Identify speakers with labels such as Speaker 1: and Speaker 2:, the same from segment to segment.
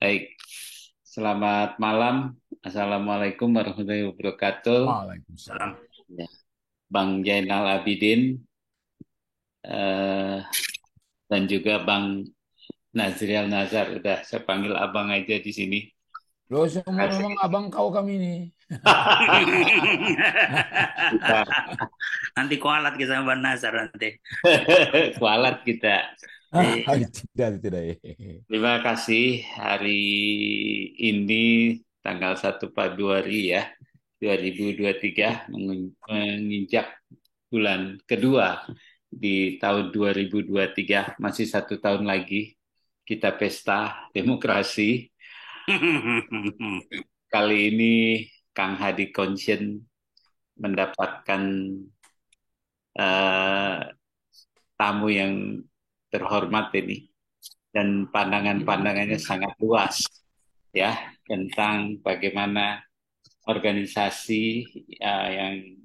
Speaker 1: Baik, selamat malam. Assalamualaikum warahmatullahi wabarakatuh.
Speaker 2: Waalaikumsalam.
Speaker 1: Ya. Bang Jainal Abidin eh, dan juga Bang Nazriel Nazar. Udah saya panggil abang aja di sini.
Speaker 2: Lo semua memang
Speaker 1: Kasih.
Speaker 2: abang kau kami ini.
Speaker 1: Kita
Speaker 3: Nanti kualat kita sama Ban Nasar nanti.
Speaker 1: kualat kita.
Speaker 3: Iya.
Speaker 2: Tidak, tidak.
Speaker 1: Terima kasih hari ini tanggal 1 Februari ya 2023 menginjak bulan kedua di tahun 2023, masih 1 tahun lagi kita pesta demokrasi. Kali ini Kang Hadi Konsien mendapatkan eh, tamu yang terhormat ini dan pandangan-pandangannya sangat luas ya tentang bagaimana organisasi yang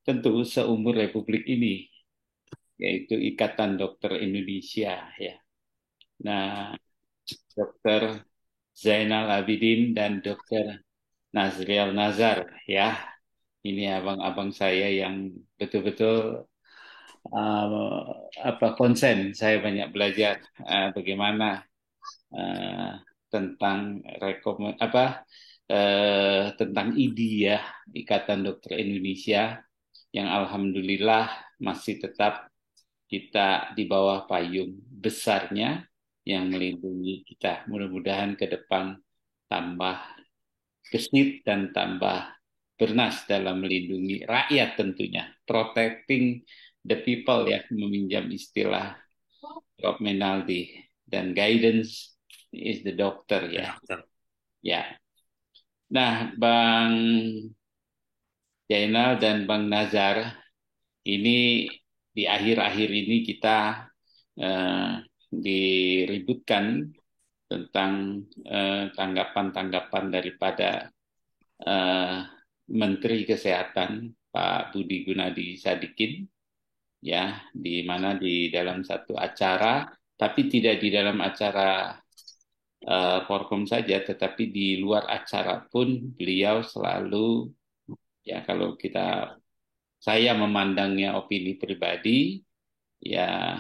Speaker 1: tentu seumur Republik ini yaitu Ikatan Dokter Indonesia ya. Nah, Dokter Zainal Abidin dan Dokter Nazriel Nazar ya. Ini abang-abang saya yang betul-betul konsen. Saya banyak belajar bagaimana uh, tentang tentang IDI ya, Ikatan Dokter Indonesia yang alhamdulillah masih tetap kita di bawah payung besarnya yang melindungi kita. Mudah-mudahan ke depan tambah gesit dan tambah bernas dalam melindungi rakyat tentunya. Protecting the people ya, meminjam istilah Rob Menaldi. Dan guidance is the doctor
Speaker 3: Ya,
Speaker 1: ya.
Speaker 3: dokter.
Speaker 1: Ya. Nah, Bang Jainal dan Bang Nazar, ini di akhir-akhir ini kita eh, diributkan tentang tanggapan-tanggapan daripada eh, Menteri Kesehatan Pak Budi Gunadi Sadikin ya, di mana di dalam satu acara, tapi tidak di dalam acara Forkom saja, tetapi di luar acara pun beliau selalu ya kalau saya memandangnya opini pribadi ya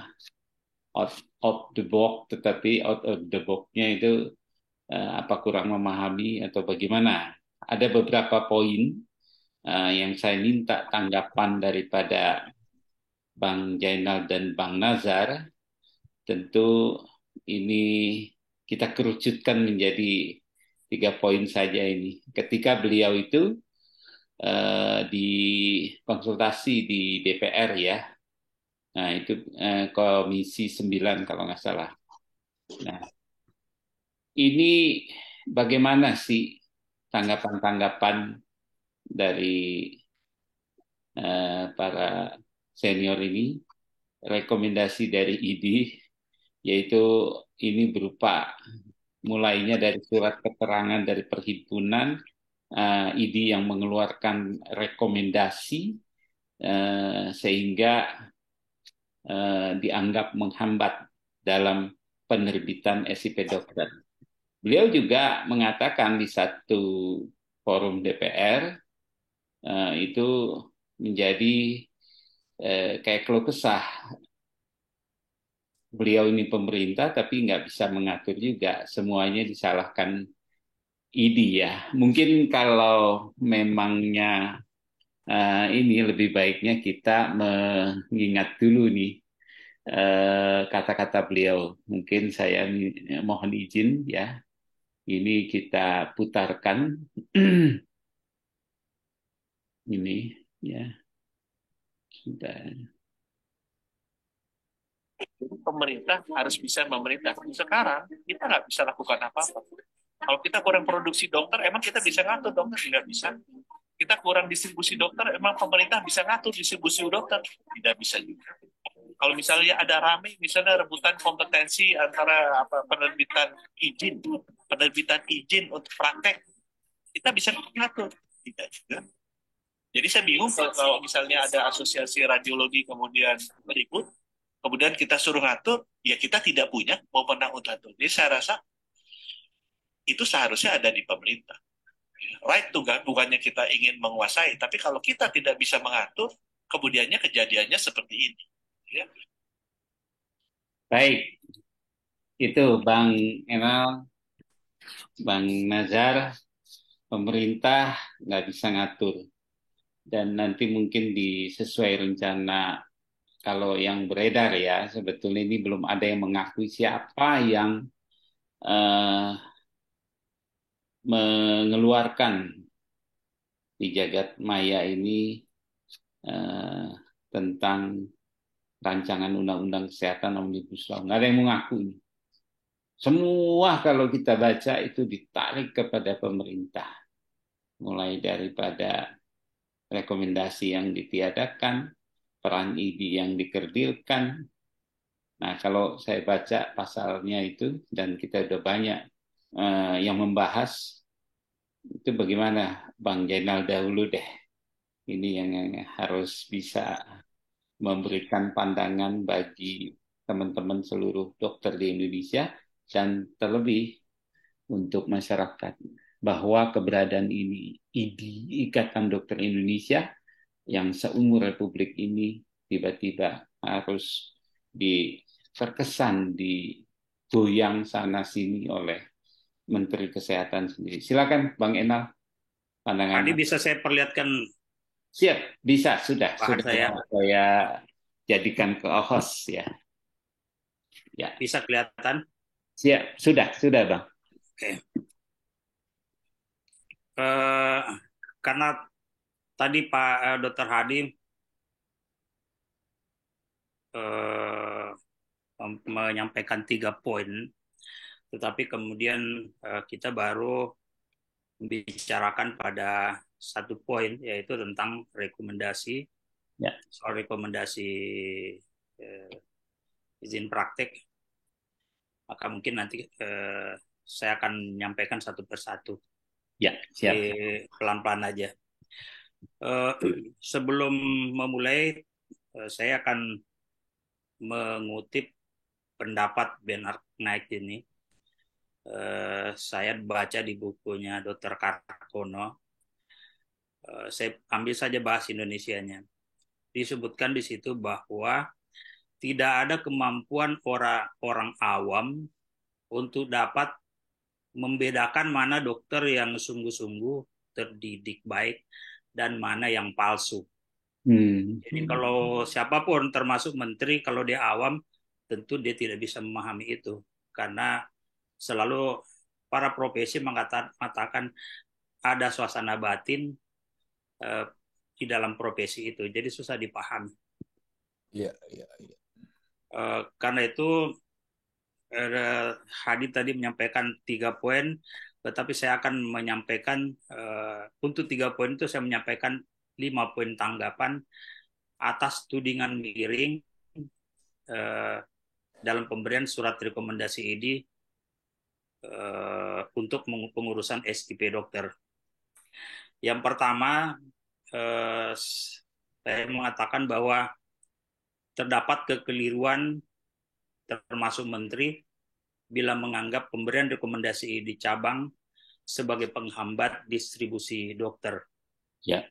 Speaker 1: out of the box, tetapi out of the box-nya itu apa kurang memahami atau bagaimana. Ada beberapa poin yang saya minta tanggapan daripada Bang Jainal dan Bang Nazar. Tentu ini kita kerucutkan menjadi 3 poin saja ini. Ketika beliau itu di konsultasi di DPR ya, nah itu Komisi 9 kalau nggak salah. Nah, ini bagaimana sih tanggapan-tanggapan dari para senior ini, rekomendasi dari ID, yaitu ini berupa mulainya dari surat keterangan dari perhimpunan ID yang mengeluarkan rekomendasi sehingga dianggap menghambat dalam penerbitan SIP dokter. Beliau juga mengatakan di satu forum DPR itu menjadi kayak keluh kesah. Beliau ini pemerintah tapi nggak bisa mengatur juga, semuanya disalahkan ID ya. Mungkin kalau memangnya ini lebih baiknya kita mengingat dulu nih kata-kata beliau. Mungkin saya mohon izin ya, ini kita putarkan ini ya. Sudah.
Speaker 4: Jadi pemerintah harus bisa memerintah. Sekarang kita nggak bisa lakukan apa-apa. Kalau kita kurang produksi dokter, emang kita bisa ngatur dokter? Tidak bisa. Kita kurang distribusi dokter, emang pemerintah bisa ngatur distribusi dokter? Tidak bisa juga. Kalau misalnya ada rame, misalnya rebutan kompetensi antara penerbitan izin untuk praktek, kita bisa ngatur? Tidak juga. Jadi saya bingung kalau misalnya ada asosiasi radiologi kemudian berikut, kemudian kita suruh ngatur, ya kita tidak punya wewenang untuk ngatur. Jadi saya rasa itu seharusnya ada di pemerintah. Right to kan, bukannya kita ingin menguasai, tapi kalau kita tidak bisa mengatur, kemudiannya kejadiannya seperti ini. Ya.
Speaker 1: Baik, itu Bang Enal, Bang Nazar, pemerintah nggak bisa ngatur. Dan nanti mungkin sesuai rencana, kalau yang beredar ya, sebetulnya ini belum ada yang mengakui siapa yang eh, mengeluarkan di jagat maya ini eh, tentang rancangan undang-undang kesehatan Omnibus Law. Nggak ada yang mengaku. Semua kalau kita baca itu ditarik kepada pemerintah. Mulai daripada rekomendasi yang ditiadakan, peran ID yang dikerdilkan. Nah, kalau saya baca pasalnya itu, dan kita udah banyak yang membahas, itu bagaimana Bang Jainal dahulu deh. Ini yang harus bisa memberikan pandangan bagi teman-teman seluruh dokter di Indonesia, dan terlebih untuk masyarakat, bahwa keberadaan ini, IDI, Ikatan Dokter Indonesia, yang seumur Republik ini tiba-tiba harus terkesan digoyang sana-sini oleh Menteri Kesehatan sendiri. Silakan Bang Enal, pandangan.
Speaker 3: Tadi bisa saya perlihatkan
Speaker 1: Siap, bisa, sudah
Speaker 3: bahan saya.
Speaker 1: saya jadikan ke host ya. Ya,
Speaker 3: Bisa kelihatan?
Speaker 1: siap, sudah Bang.
Speaker 3: Oke. Karena tadi Pak Dr. Hadi menyampaikan 3 poin, tetapi kemudian kita baru membicarakan pada 1 poin, yaitu tentang rekomendasi,
Speaker 1: Ya.
Speaker 3: soal rekomendasi izin praktek. Maka mungkin nanti saya akan menyampaikan satu persatu.
Speaker 1: Ya, siap.
Speaker 3: Pelan-pelan aja. Sebelum memulai, saya akan mengutip pendapat Bernard Knight ini. Saya baca di bukunya Dr. Karkono. Saya ambil saja bahasa Indonesianya. Disebutkan di situ bahwa tidak ada kemampuan orang awam untuk dapat membedakan mana dokter yang sungguh-sungguh terdidik baik dan mana yang palsu. Jadi kalau siapapun termasuk menteri, kalau dia awam, tentu dia tidak bisa memahami itu. Karena selalu para profesi mengatakan ada suasana batin di dalam profesi itu. Jadi susah dipahami.
Speaker 2: Iya.
Speaker 3: Karena itu Hadi tadi menyampaikan 3 poin, tetapi saya akan menyampaikan untuk 3 poin itu saya menyampaikan 5 poin tanggapan atas tudingan miring dalam pemberian surat rekomendasi ini untuk pengurusan SIP dokter. Yang pertama, saya mengatakan bahwa terdapat kekeliruan termasuk menteri bila menganggap pemberian rekomendasi di cabang sebagai penghambat distribusi dokter.
Speaker 1: Ya.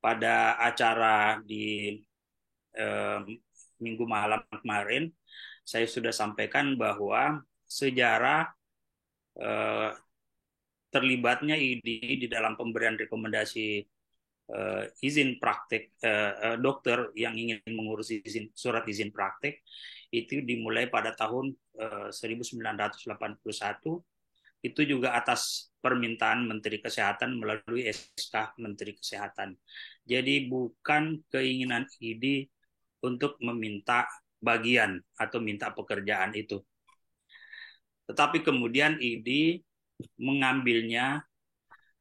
Speaker 3: Pada acara di minggu malam kemarin, saya sudah sampaikan bahwa sejarah terlibatnya ID di dalam pemberian rekomendasi izin praktek dokter yang ingin mengurus surat izin praktek itu dimulai pada tahun 1981. Itu juga atas permintaan Menteri Kesehatan melalui SK Menteri Kesehatan. Jadi bukan keinginan ID untuk meminta bagian atau minta pekerjaan itu. Tetapi kemudian ID mengambilnya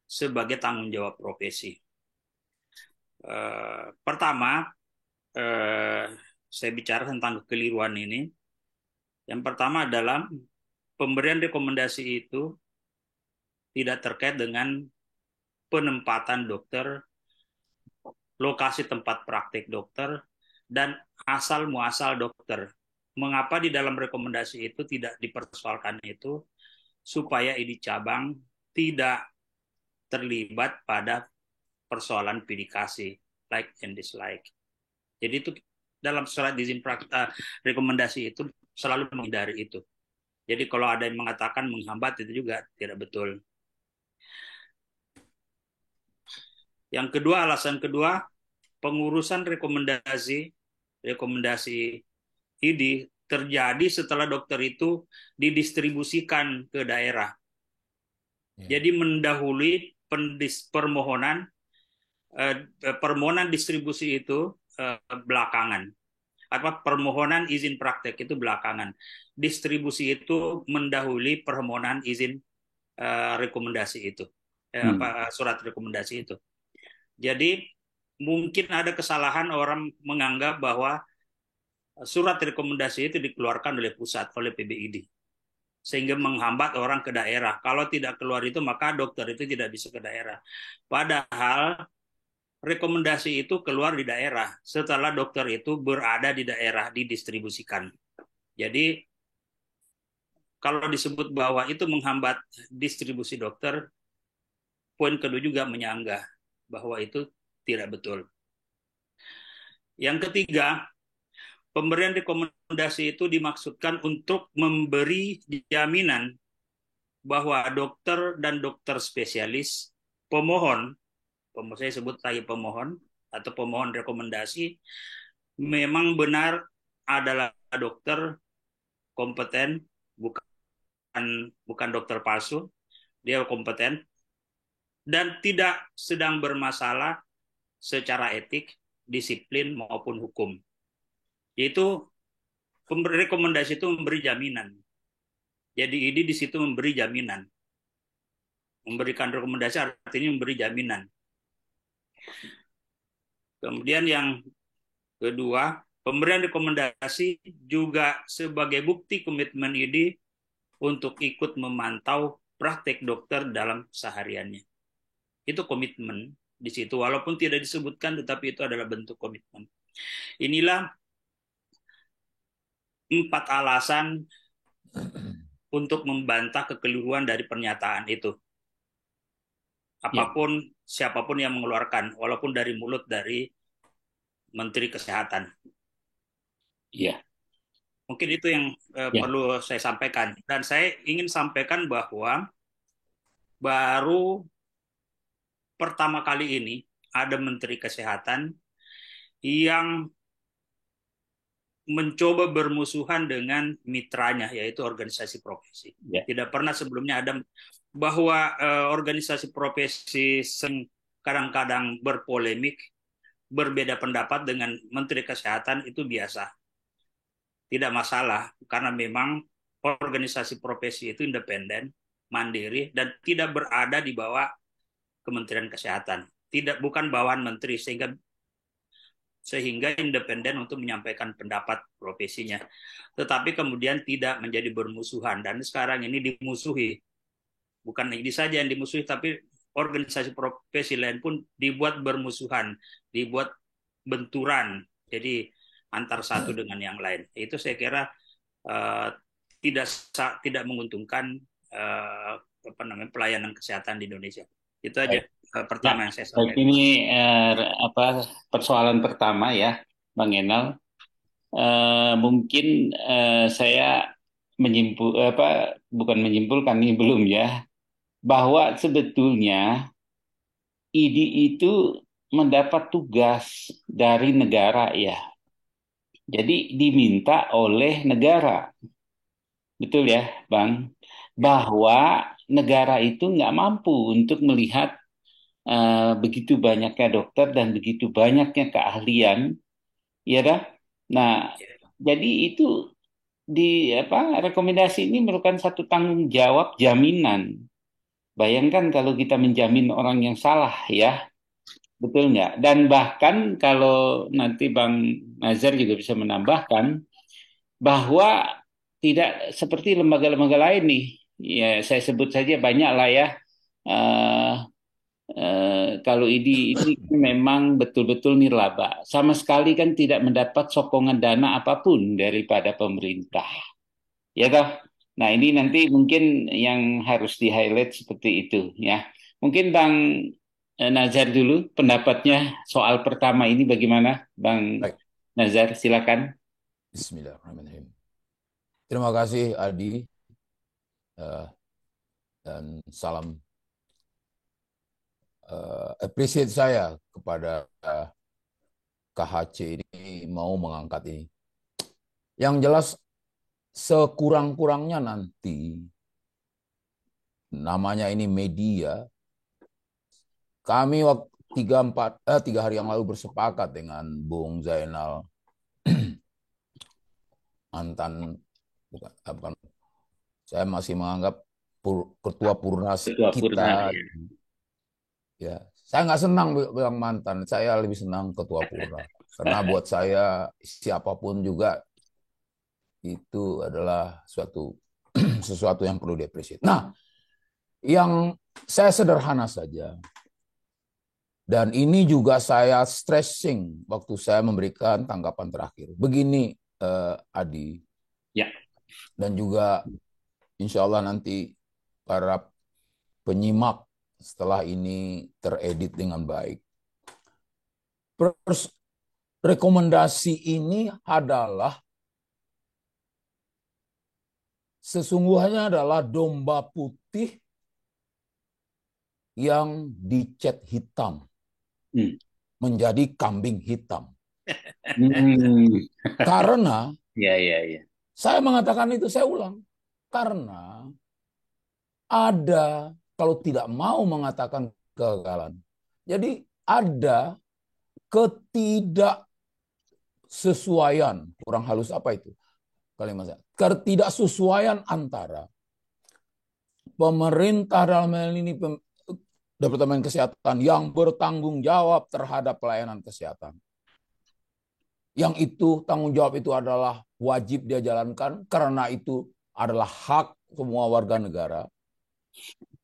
Speaker 3: sebagai tanggung jawab profesi. Pertama, saya bicara tentang kekeliruan ini. Yang pertama adalah pemberian rekomendasi itu tidak terkait dengan penempatan dokter, lokasi tempat praktik dokter, dan asal muasal dokter. Mengapa di dalam rekomendasi itu tidak dipersoalkan itu? supaya ID cabang tidak terlibat pada persoalan pidikasi, like and dislike. Jadi itu dalam surat izin rekomendasi itu selalu menghindari itu. Jadi kalau ada yang mengatakan menghambat itu juga tidak betul. Yang kedua, alasan kedua, pengurusan rekomendasi ID terjadi setelah dokter itu didistribusikan ke daerah. Jadi mendahului permohonan distribusi itu belakangan. Permohonan izin praktek itu belakangan. Distribusi itu mendahului permohonan izin rekomendasi itu. Surat rekomendasi itu. Jadi mungkin ada kesalahan orang menganggap bahwa surat rekomendasi itu dikeluarkan oleh pusat, oleh PBID. Sehingga menghambat orang ke daerah. Kalau tidak keluar itu, maka dokter itu tidak bisa ke daerah. Padahal rekomendasi itu keluar di daerah. Setelah dokter itu berada di daerah, didistribusikan. Jadi, kalau disebut bahwa itu menghambat distribusi dokter, poin kedua juga menyanggah bahwa itu tidak betul. Yang ketiga, pemberian rekomendasi itu dimaksudkan untuk memberi jaminan bahwa dokter dan dokter spesialis pemohon, saya sebut lagi pemohon atau pemohon rekomendasi, memang benar adalah dokter kompeten, bukan dokter palsu, dia kompeten dan tidak sedang bermasalah secara etik, disiplin maupun hukum. Yaitu rekomendasi itu memberi jaminan. Jadi ini di situ memberi jaminan. Memberikan rekomendasi artinya memberi jaminan. Kemudian yang kedua, pemberian rekomendasi juga sebagai bukti komitmen ID untuk ikut memantau praktek dokter dalam sehariannya. Itu komitmen di situ, walaupun tidak disebutkan, tetapi itu adalah bentuk komitmen. Inilah 4 alasan untuk membantah kekeliruan dari pernyataan itu. Apapun, siapapun yang mengeluarkan, walaupun dari mulut dari Menteri Kesehatan.
Speaker 1: Iya.
Speaker 3: Mungkin itu yang perlu saya sampaikan. Dan saya ingin sampaikan bahwa baru pertama kali ini ada Menteri Kesehatan yang mencoba bermusuhan dengan mitranya, yaitu organisasi profesi. Tidak pernah sebelumnya ada bahwa organisasi profesi kadang-kadang berpolemik, berbeda pendapat dengan Menteri Kesehatan itu biasa. Tidak masalah, karena memang organisasi profesi itu independen, mandiri, dan tidak berada di bawah Kementerian Kesehatan. Bukan bawahan menteri, sehingga independen untuk menyampaikan pendapat profesinya. Tetapi kemudian tidak menjadi bermusuhan. Dan sekarang ini dimusuhi. Bukan ini saja yang dimusuhi, tapi organisasi profesi lain pun dibuat bermusuhan, dibuat benturan. Jadi antar satu dengan yang lain. Itu saya kira tidak menguntungkan pelayanan kesehatan di Indonesia. Itu aja pertama yang saya sampaikan.
Speaker 1: Ini persoalan pertama ya, Bang Enal. Mungkin saya bukan menyimpulkan, ini belum ya, bahwa sebetulnya ID itu mendapat tugas dari negara ya. Jadi diminta oleh negara. Betul ya, Bang? Bahwa negara itu nggak mampu untuk melihat begitu banyaknya dokter dan begitu banyaknya keahlian, ya dah. Nah, jadi itu rekomendasi ini merupakan satu tanggung jawab jaminan. Bayangkan kalau kita menjamin orang yang salah, ya, betul nggak? Dan bahkan kalau nanti Bang Nazar juga bisa menambahkan bahwa tidak seperti lembaga-lembaga lain nih, ya saya sebut saja banyak lah ya. Kalau ini memang betul-betul nirlaba, sama sekali kan tidak mendapat sokongan dana apapun daripada pemerintah, ya toh. Nah, ini nanti mungkin yang harus di-highlight seperti itu ya. Mungkin Bang Nazar dulu pendapatnya soal pertama ini bagaimana, Bang
Speaker 2: Baik,
Speaker 1: Nazar, silakan.
Speaker 2: Bismillahirrahmanirrahim. Terima kasih Adi, dan salam appreciate saya kepada KHC ini mau mengangkat ini. Yang jelas sekurang-kurangnya nanti namanya ini media. Kami waktu 3 hari yang lalu bersepakat dengan Bung Zainal, mantan, bukan, saya masih menganggap ketua Purnas
Speaker 1: Ketua Purna,
Speaker 2: kita. Ya, saya nggak senang bilang mantan, saya lebih senang ketua Purnas. Karena buat saya siapapun juga itu adalah sesuatu yang perlu diapresiasi. Nah, yang saya sederhana saja. Dan ini juga saya stressing waktu saya memberikan tanggapan terakhir. Begini, Adi.
Speaker 1: Ya.
Speaker 2: Dan juga insya Allah nanti para penyimak setelah ini teredit dengan baik. Rekomendasi ini adalah sesungguhnya adalah domba putih yang dicat hitam menjadi kambing hitam. Karena saya mengatakan itu, saya ulang. Karena ada, kalau tidak mau mengatakan kegagalan, jadi ada ketidaksesuaian, kurang halus apa itu kalimat saya, ketidaksesuaian antara pemerintah dalam hal ini Departemen Kesehatan yang bertanggung jawab terhadap pelayanan kesehatan. Yang itu tanggung jawab itu adalah wajib dia jalankan karena itu adalah hak semua warga negara.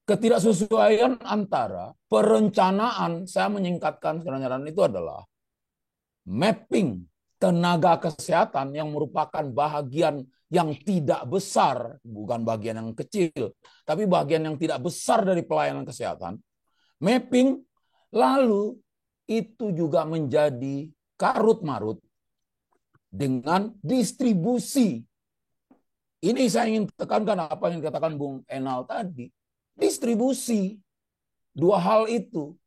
Speaker 2: Ketidaksesuaian antara perencanaan, saya menyingkatkan perencanaan itu adalah mapping tenaga kesehatan yang merupakan bahagian yang tidak besar, bukan bagian yang kecil, tapi bagian yang tidak besar dari pelayanan kesehatan. Mapping, lalu itu juga menjadi karut-marut dengan distribusi. Ini saya ingin tekankan apa yang dikatakan Bung Enal tadi. Distribusi. Dua hal itu.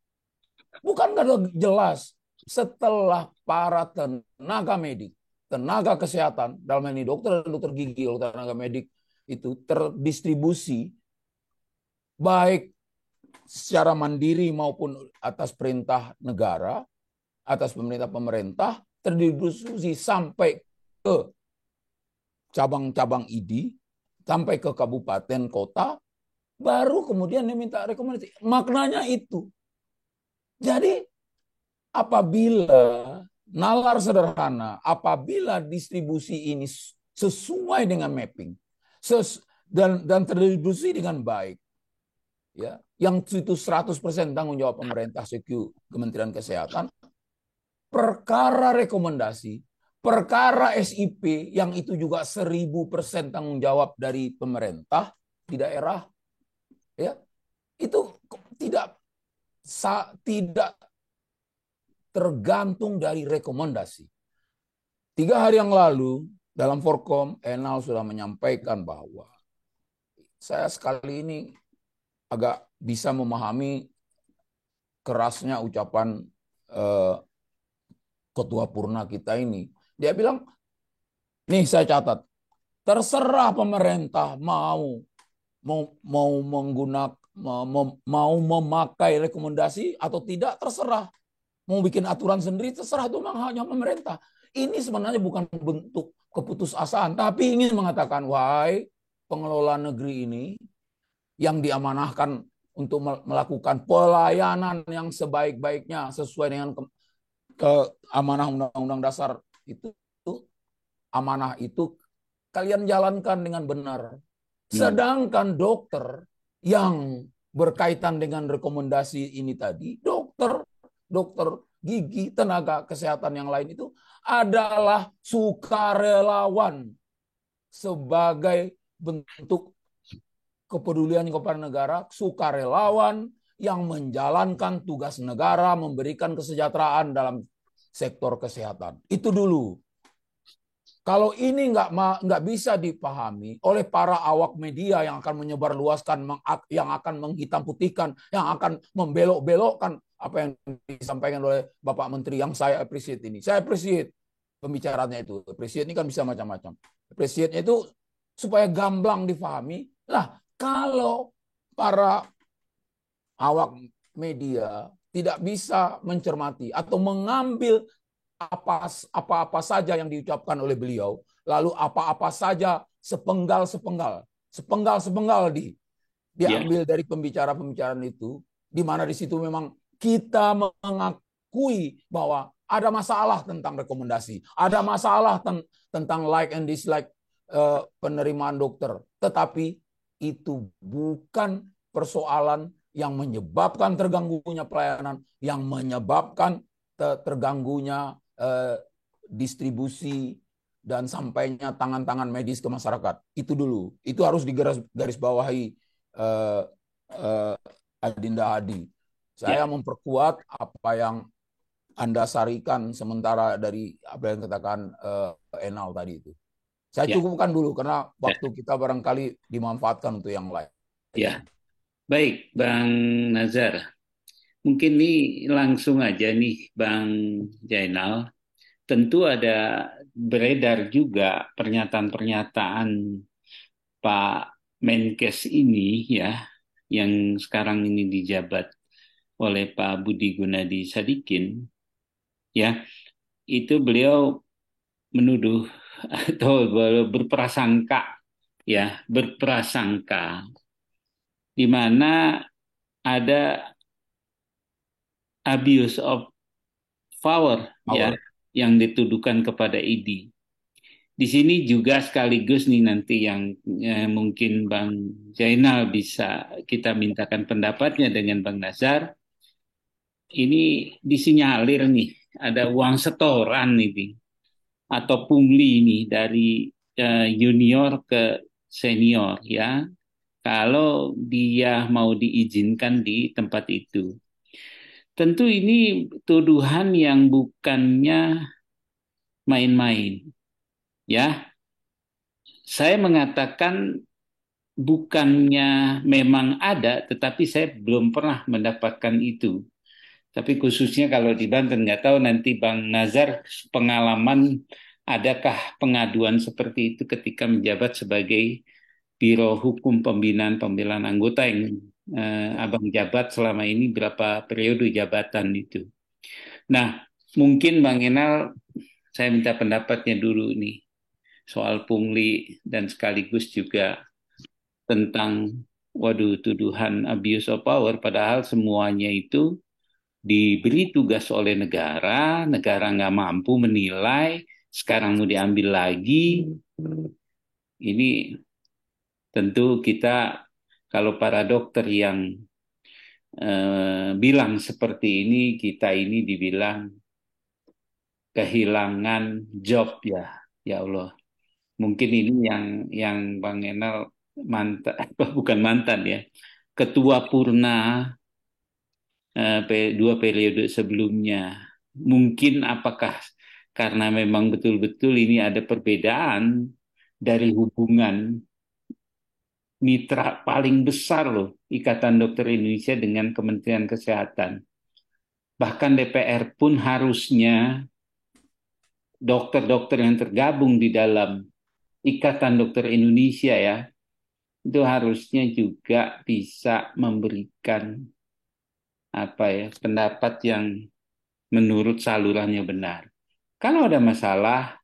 Speaker 2: Bukankah jelas setelah para tenaga medik, tenaga kesehatan, dalam ini dokter dan dokter gigi, tenaga medik itu terdistribusi baik secara mandiri maupun atas perintah negara, atas pemerintah, terdistribusi sampai ke cabang-cabang ID, sampai ke kabupaten, kota, baru kemudian diminta rekomendasi. Maknanya itu. Jadi apabila nalar sederhana, apabila distribusi ini sesuai dengan mapping dan terdistribusi dengan baik, ya, yang itu 100% tanggung jawab pemerintah CQ Kementerian Kesehatan, perkara rekomendasi, perkara SIP yang itu juga 1000% tanggung jawab dari pemerintah di daerah, ya, itu tidak tergantung dari rekomendasi. 3 hari yang lalu dalam Forkom, Enal sudah menyampaikan bahwa saya sekali ini agak bisa memahami kerasnya ucapan ketua Purna kita ini. Dia bilang, nih saya catat, terserah pemerintah mau menggunakan, mau memakai rekomendasi atau tidak, terserah. Mau bikin aturan sendiri, terserah, itu memang hanya pemerintah. Ini sebenarnya bukan bentuk keputusasaan, tapi ingin mengatakan, wahai pengelola negeri ini, yang diamanahkan untuk melakukan pelayanan yang sebaik-baiknya sesuai dengan amanah Undang-Undang Dasar itu, amanah itu kalian jalankan dengan benar. Sedangkan dokter yang berkaitan dengan rekomendasi ini tadi, dokter gigi, tenaga kesehatan yang lain itu adalah sukarelawan sebagai bentuk kepedulian kepada negara, sukarelawan yang menjalankan tugas negara, memberikan kesejahteraan dalam sektor kesehatan. Itu dulu. Kalau ini nggak bisa dipahami oleh para awak media yang akan menyebarluaskan, yang akan menghitam putihkan, yang akan membelok-belokkan apa yang disampaikan oleh Bapak Menteri, yang saya appreciate ini. Saya appreciate pembicaraannya itu. Appreciate ini kan bisa macam-macam. Appreciate-nya itu supaya gamblang difahami. Lah, kalau para awak media tidak bisa mencermati atau mengambil apa-apa saja yang diucapkan oleh beliau, lalu apa-apa saja sepenggal-sepenggal diambil dari pembicara-pembicaraan itu, di mana di situ memang kita mengakui bahwa ada masalah tentang rekomendasi, ada masalah tentang like and dislike penerimaan dokter, tetapi itu bukan persoalan yang menyebabkan terganggunya pelayanan, yang menyebabkan terganggunya distribusi dan sampainya tangan-tangan medis ke masyarakat. Itu dulu. Itu harus digarisbawahi Adinda Hadi. Saya memperkuat apa yang Anda sarikan sementara dari apa yang katakan Enal tadi itu. Saya cukupkan dulu karena waktu kita barangkali dimanfaatkan untuk yang lain.
Speaker 1: Ya, baik Bang Nazar. Mungkin nih langsung aja nih Bang Jainal. Tentu ada beredar juga pernyataan-pernyataan Pak Menkes ini ya, yang sekarang ini dijabat oleh Pak Budi Gunadi Sadikin, ya, itu beliau menuduh atau berprasangka, ya, di mana ada abuse of power, ya, yang dituduhkan kepada ID. Di sini juga sekaligus nih nanti yang mungkin Bang Zainal bisa kita mintakan pendapatnya dengan Bang Nazar. Ini disinyalir nih ada uang setoran nih atau pungli nih dari junior ke senior ya. Kalau dia mau diizinkan di tempat itu. Tentu ini tuduhan yang bukannya main-main. Ya, saya mengatakan bukannya memang ada, tetapi saya belum pernah mendapatkan itu. Tapi khususnya kalau di Banten, nggak tahu nanti Bang Nazar pengalaman adakah pengaduan seperti itu ketika menjabat sebagai Biro Hukum Pembinaan Anggota yang Abang jabat selama ini berapa periode jabatan itu. Nah, mungkin Bang Enal saya minta pendapatnya dulu nih soal pungli dan sekaligus juga tentang tuduhan abuse of power, padahal semuanya itu diberi tugas oleh negara nggak mampu menilai, sekarang mau diambil lagi. Ini tentu kita kalau para dokter yang bilang seperti ini, kita ini dibilang kehilangan job ya Allah. Mungkin ini yang Bang Enal bukan mantan ya, ketua Purna 2 periode sebelumnya. Mungkin apakah karena memang betul-betul ini ada perbedaan dari hubungan mitra paling besar loh, Ikatan Dokter Indonesia dengan Kementerian Kesehatan. Bahkan DPR pun harusnya dokter-dokter yang tergabung di dalam Ikatan Dokter Indonesia ya, itu harusnya juga bisa memberikan pendapat yang menurut salurannya benar. Kalau ada masalah,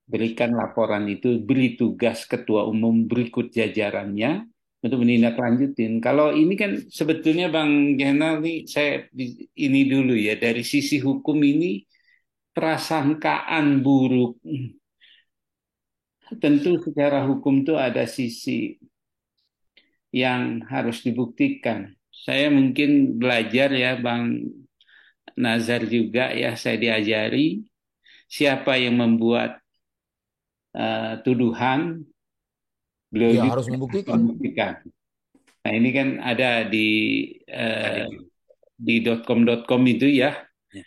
Speaker 1: berikan laporan itu, beri tugas ketua umum berikut jajarannya untuk menindaklanjutin. Kalau ini kan sebetulnya Bang Jainal nih, saya ini dulu ya, dari sisi hukum ini prasangkaan buruk. Tentu secara hukum itu ada sisi yang harus dibuktikan. Saya mungkin belajar ya Bang Nazar juga ya, saya diajari siapa yang membuat tuduhan Beliau
Speaker 2: Ya
Speaker 1: juga
Speaker 2: harus membuktikan.
Speaker 1: membuktikan. Nah, ini kan ada
Speaker 3: Tadi.
Speaker 1: di .com itu ya,
Speaker 3: Ya.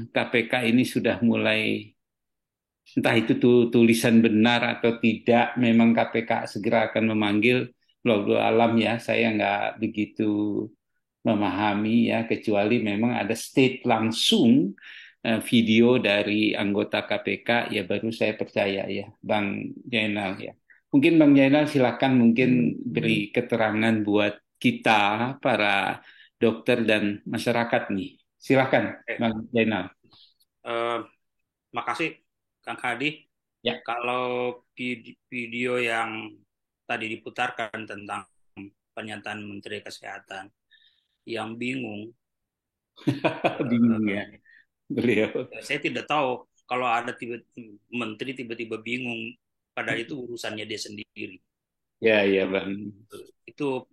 Speaker 1: KPK ini sudah mulai, entah itu tulisan benar atau tidak, memang KPK segera akan memanggil. Wallahu alam ya, saya nggak begitu memahami ya, kecuali memang ada state langsung video dari anggota KPK, ya baru saya percaya ya, Bang Jainal ya. Mungkin Bang Jainal silakan mungkin beri keterangan buat kita para dokter dan masyarakat nih. Silakan Bang Jainal.
Speaker 3: Eh, Makasih Kang Hadi.
Speaker 1: Ya.
Speaker 3: Kalau video yang tadi diputarkan tentang pernyataan Menteri Kesehatan yang bingung,
Speaker 1: Bingung ya beliau.
Speaker 3: saya tidak tahu kalau ada menteri tiba-tiba bingung, padahal itu urusannya dia sendiri.
Speaker 1: Ya, ya Bang.
Speaker 3: Itu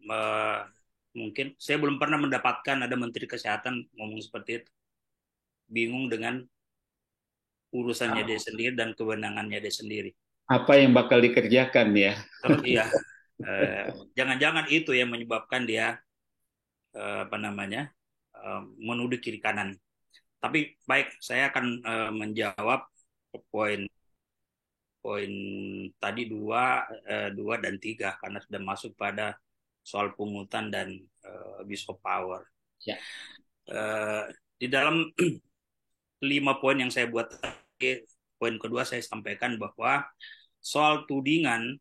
Speaker 3: mungkin saya belum pernah mendapatkan ada Menteri Kesehatan ngomong seperti itu. Bingung dengan urusannya dia sendiri dan kewenangannya dia sendiri.
Speaker 1: Apa yang bakal dikerjakan ya?
Speaker 3: Terus iya, jangan-jangan itu yang menyebabkan dia menuduh kiri kanan. Tapi baik, saya akan menjawab poin tadi dua dan tiga karena sudah masuk pada soal pungutan dan abuse of power.
Speaker 1: Ya.
Speaker 3: Di dalam 5 poin yang saya buat tadi, poin kedua saya sampaikan bahwa soal tudingan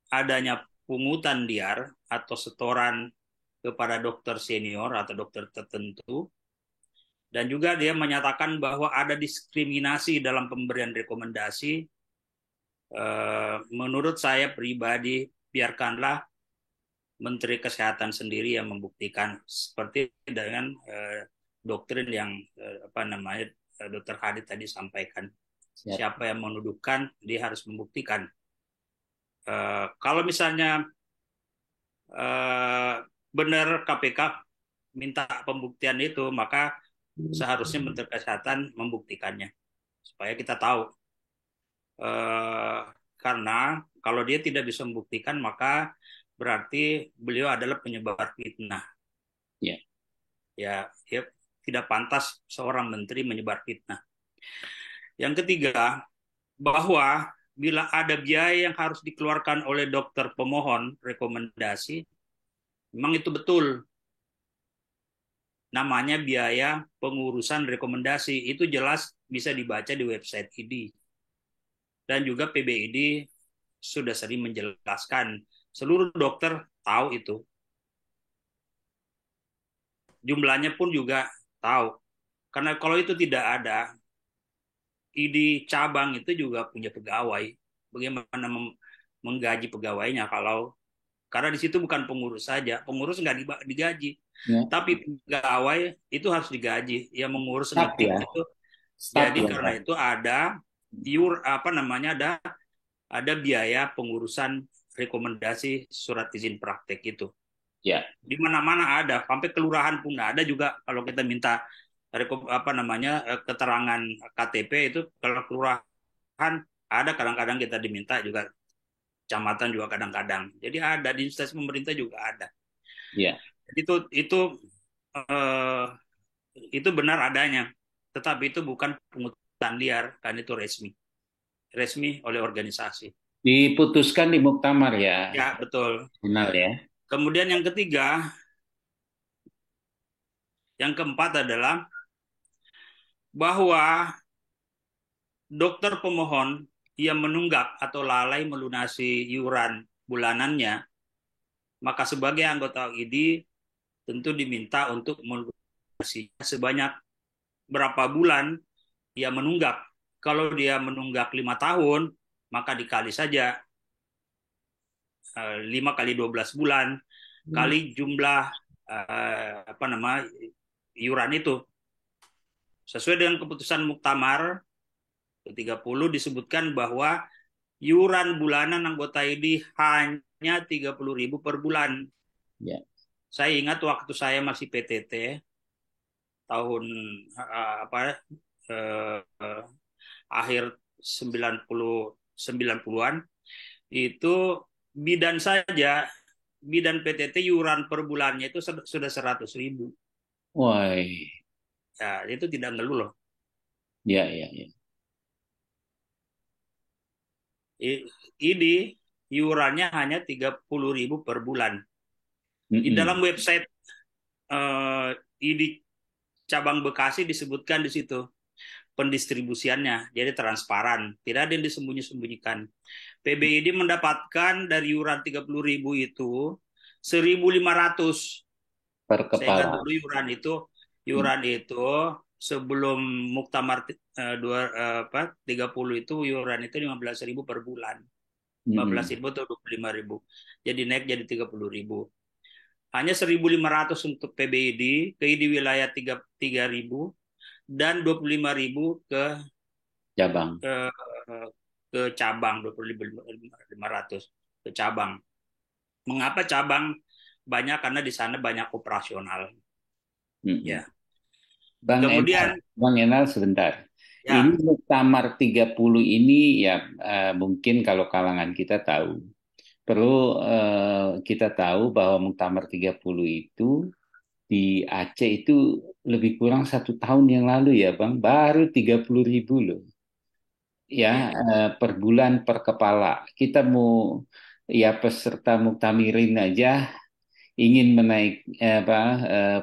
Speaker 3: adanya pungutan liar atau setoran kepada dokter senior atau dokter tertentu, dan juga dia menyatakan bahwa ada diskriminasi dalam pemberian rekomendasi. Menurut saya pribadi, biarkanlah Menteri Kesehatan sendiri yang membuktikan, seperti dengan doktrin yang Dokter Hadi tadi sampaikan. Siapa yang menuduhkan, dia harus membuktikan. Kalau misalnya benar KPK minta pembuktian itu, maka seharusnya Menteri Kesehatan membuktikannya supaya kita tahu. Karena kalau dia tidak bisa membuktikan, maka berarti beliau adalah penyebar fitnah. Ya, tidak pantas seorang menteri menyebar fitnah. Yang ketiga, bahwa bila ada biaya yang harus dikeluarkan oleh dokter pemohon rekomendasi, memang itu betul. Namanya biaya pengurusan rekomendasi, itu jelas bisa dibaca di website ID. Dan juga PBID sudah sering menjelaskan, seluruh dokter tahu itu. Jumlahnya pun juga tahu. Karena kalau itu tidak ada, ID cabang itu juga punya pegawai. Bagaimana menggaji pegawainya karena di situ bukan pengurus saja, pengurus nggak digaji, tapi pegawai itu harus digaji. Yang mengurus ngetik itu. Jadi karena itu ada ada biaya pengurusan rekomendasi surat izin praktek itu.
Speaker 1: Ya.
Speaker 3: Di mana-mana ada, sampai kelurahan pun ada juga. Kalau kita minta keterangan KTP itu, kalau kelurahan ada, kadang-kadang kita diminta juga, kecamatan juga kadang-kadang. Jadi ada di instansi pemerintah juga ada.
Speaker 1: Ya.
Speaker 3: Itu benar adanya, tetapi itu bukan pungutan liar, kan itu resmi oleh organisasi.
Speaker 1: Diputuskan di muktamar ya.
Speaker 3: Ya, betul.
Speaker 1: Benar ya.
Speaker 3: Kemudian yang keempat adalah bahwa dokter pemohon yang menunggak atau lalai melunasi iuran bulanannya, maka sebagai anggota ID tentu diminta untuk melunasi sebanyak berapa bulan dia menunggak. Kalau dia menunggak 5 tahun, maka dikali saja 5 kali 12 bulan kali jumlah iuran itu. Sesuai dengan keputusan Muktamar ke-30 disebutkan bahwa iuran bulanan anggota ID hanya 30.000 per bulan.
Speaker 1: Ya.
Speaker 3: Saya ingat waktu saya masih PTT tahun akhir 90-90-an, itu bidan saja, bidan PTT iuran per bulannya itu sudah 100.000.
Speaker 1: Woi,
Speaker 3: Ya, itu tidak ngeluh loh.
Speaker 1: ya, ya, ya.
Speaker 3: ID iurannya hanya 30.000 per bulan. Di dalam website ID cabang Bekasi disebutkan di situ pendistribusiannya, jadi transparan, tidak ada yang disembunyi-sembunyikan. PBID mendapatkan dari iuran 30.000 itu 1.500.
Speaker 1: Per
Speaker 3: Sehingga
Speaker 1: kepala.
Speaker 3: dulu iuran itu sebelum Muktamar 30 itu iuran itu 15.000 per bulan. 15.000 atau 25.000. Jadi naik jadi 30.000. Hanya 1.500 untuk PBID, ke ID wilayah 3.000 dan 25.000 ke
Speaker 1: Cabang.
Speaker 3: ke cabang, 25.500 ke cabang. Mengapa cabang? Banyak karena di sana banyak operasional. Ya. Kemudian
Speaker 1: Bang Enal sebentar.
Speaker 3: ya,
Speaker 1: Ini Muktamar 30 ini ya mungkin kalau kalangan kita tahu. Perlu kita tahu bahwa Muktamar 30 itu di Aceh itu lebih kurang 1 tahun yang lalu ya Bang. Baru 30.000 loh. Ya, per bulan per kepala. Kita mau ya peserta Muktamirin aja ingin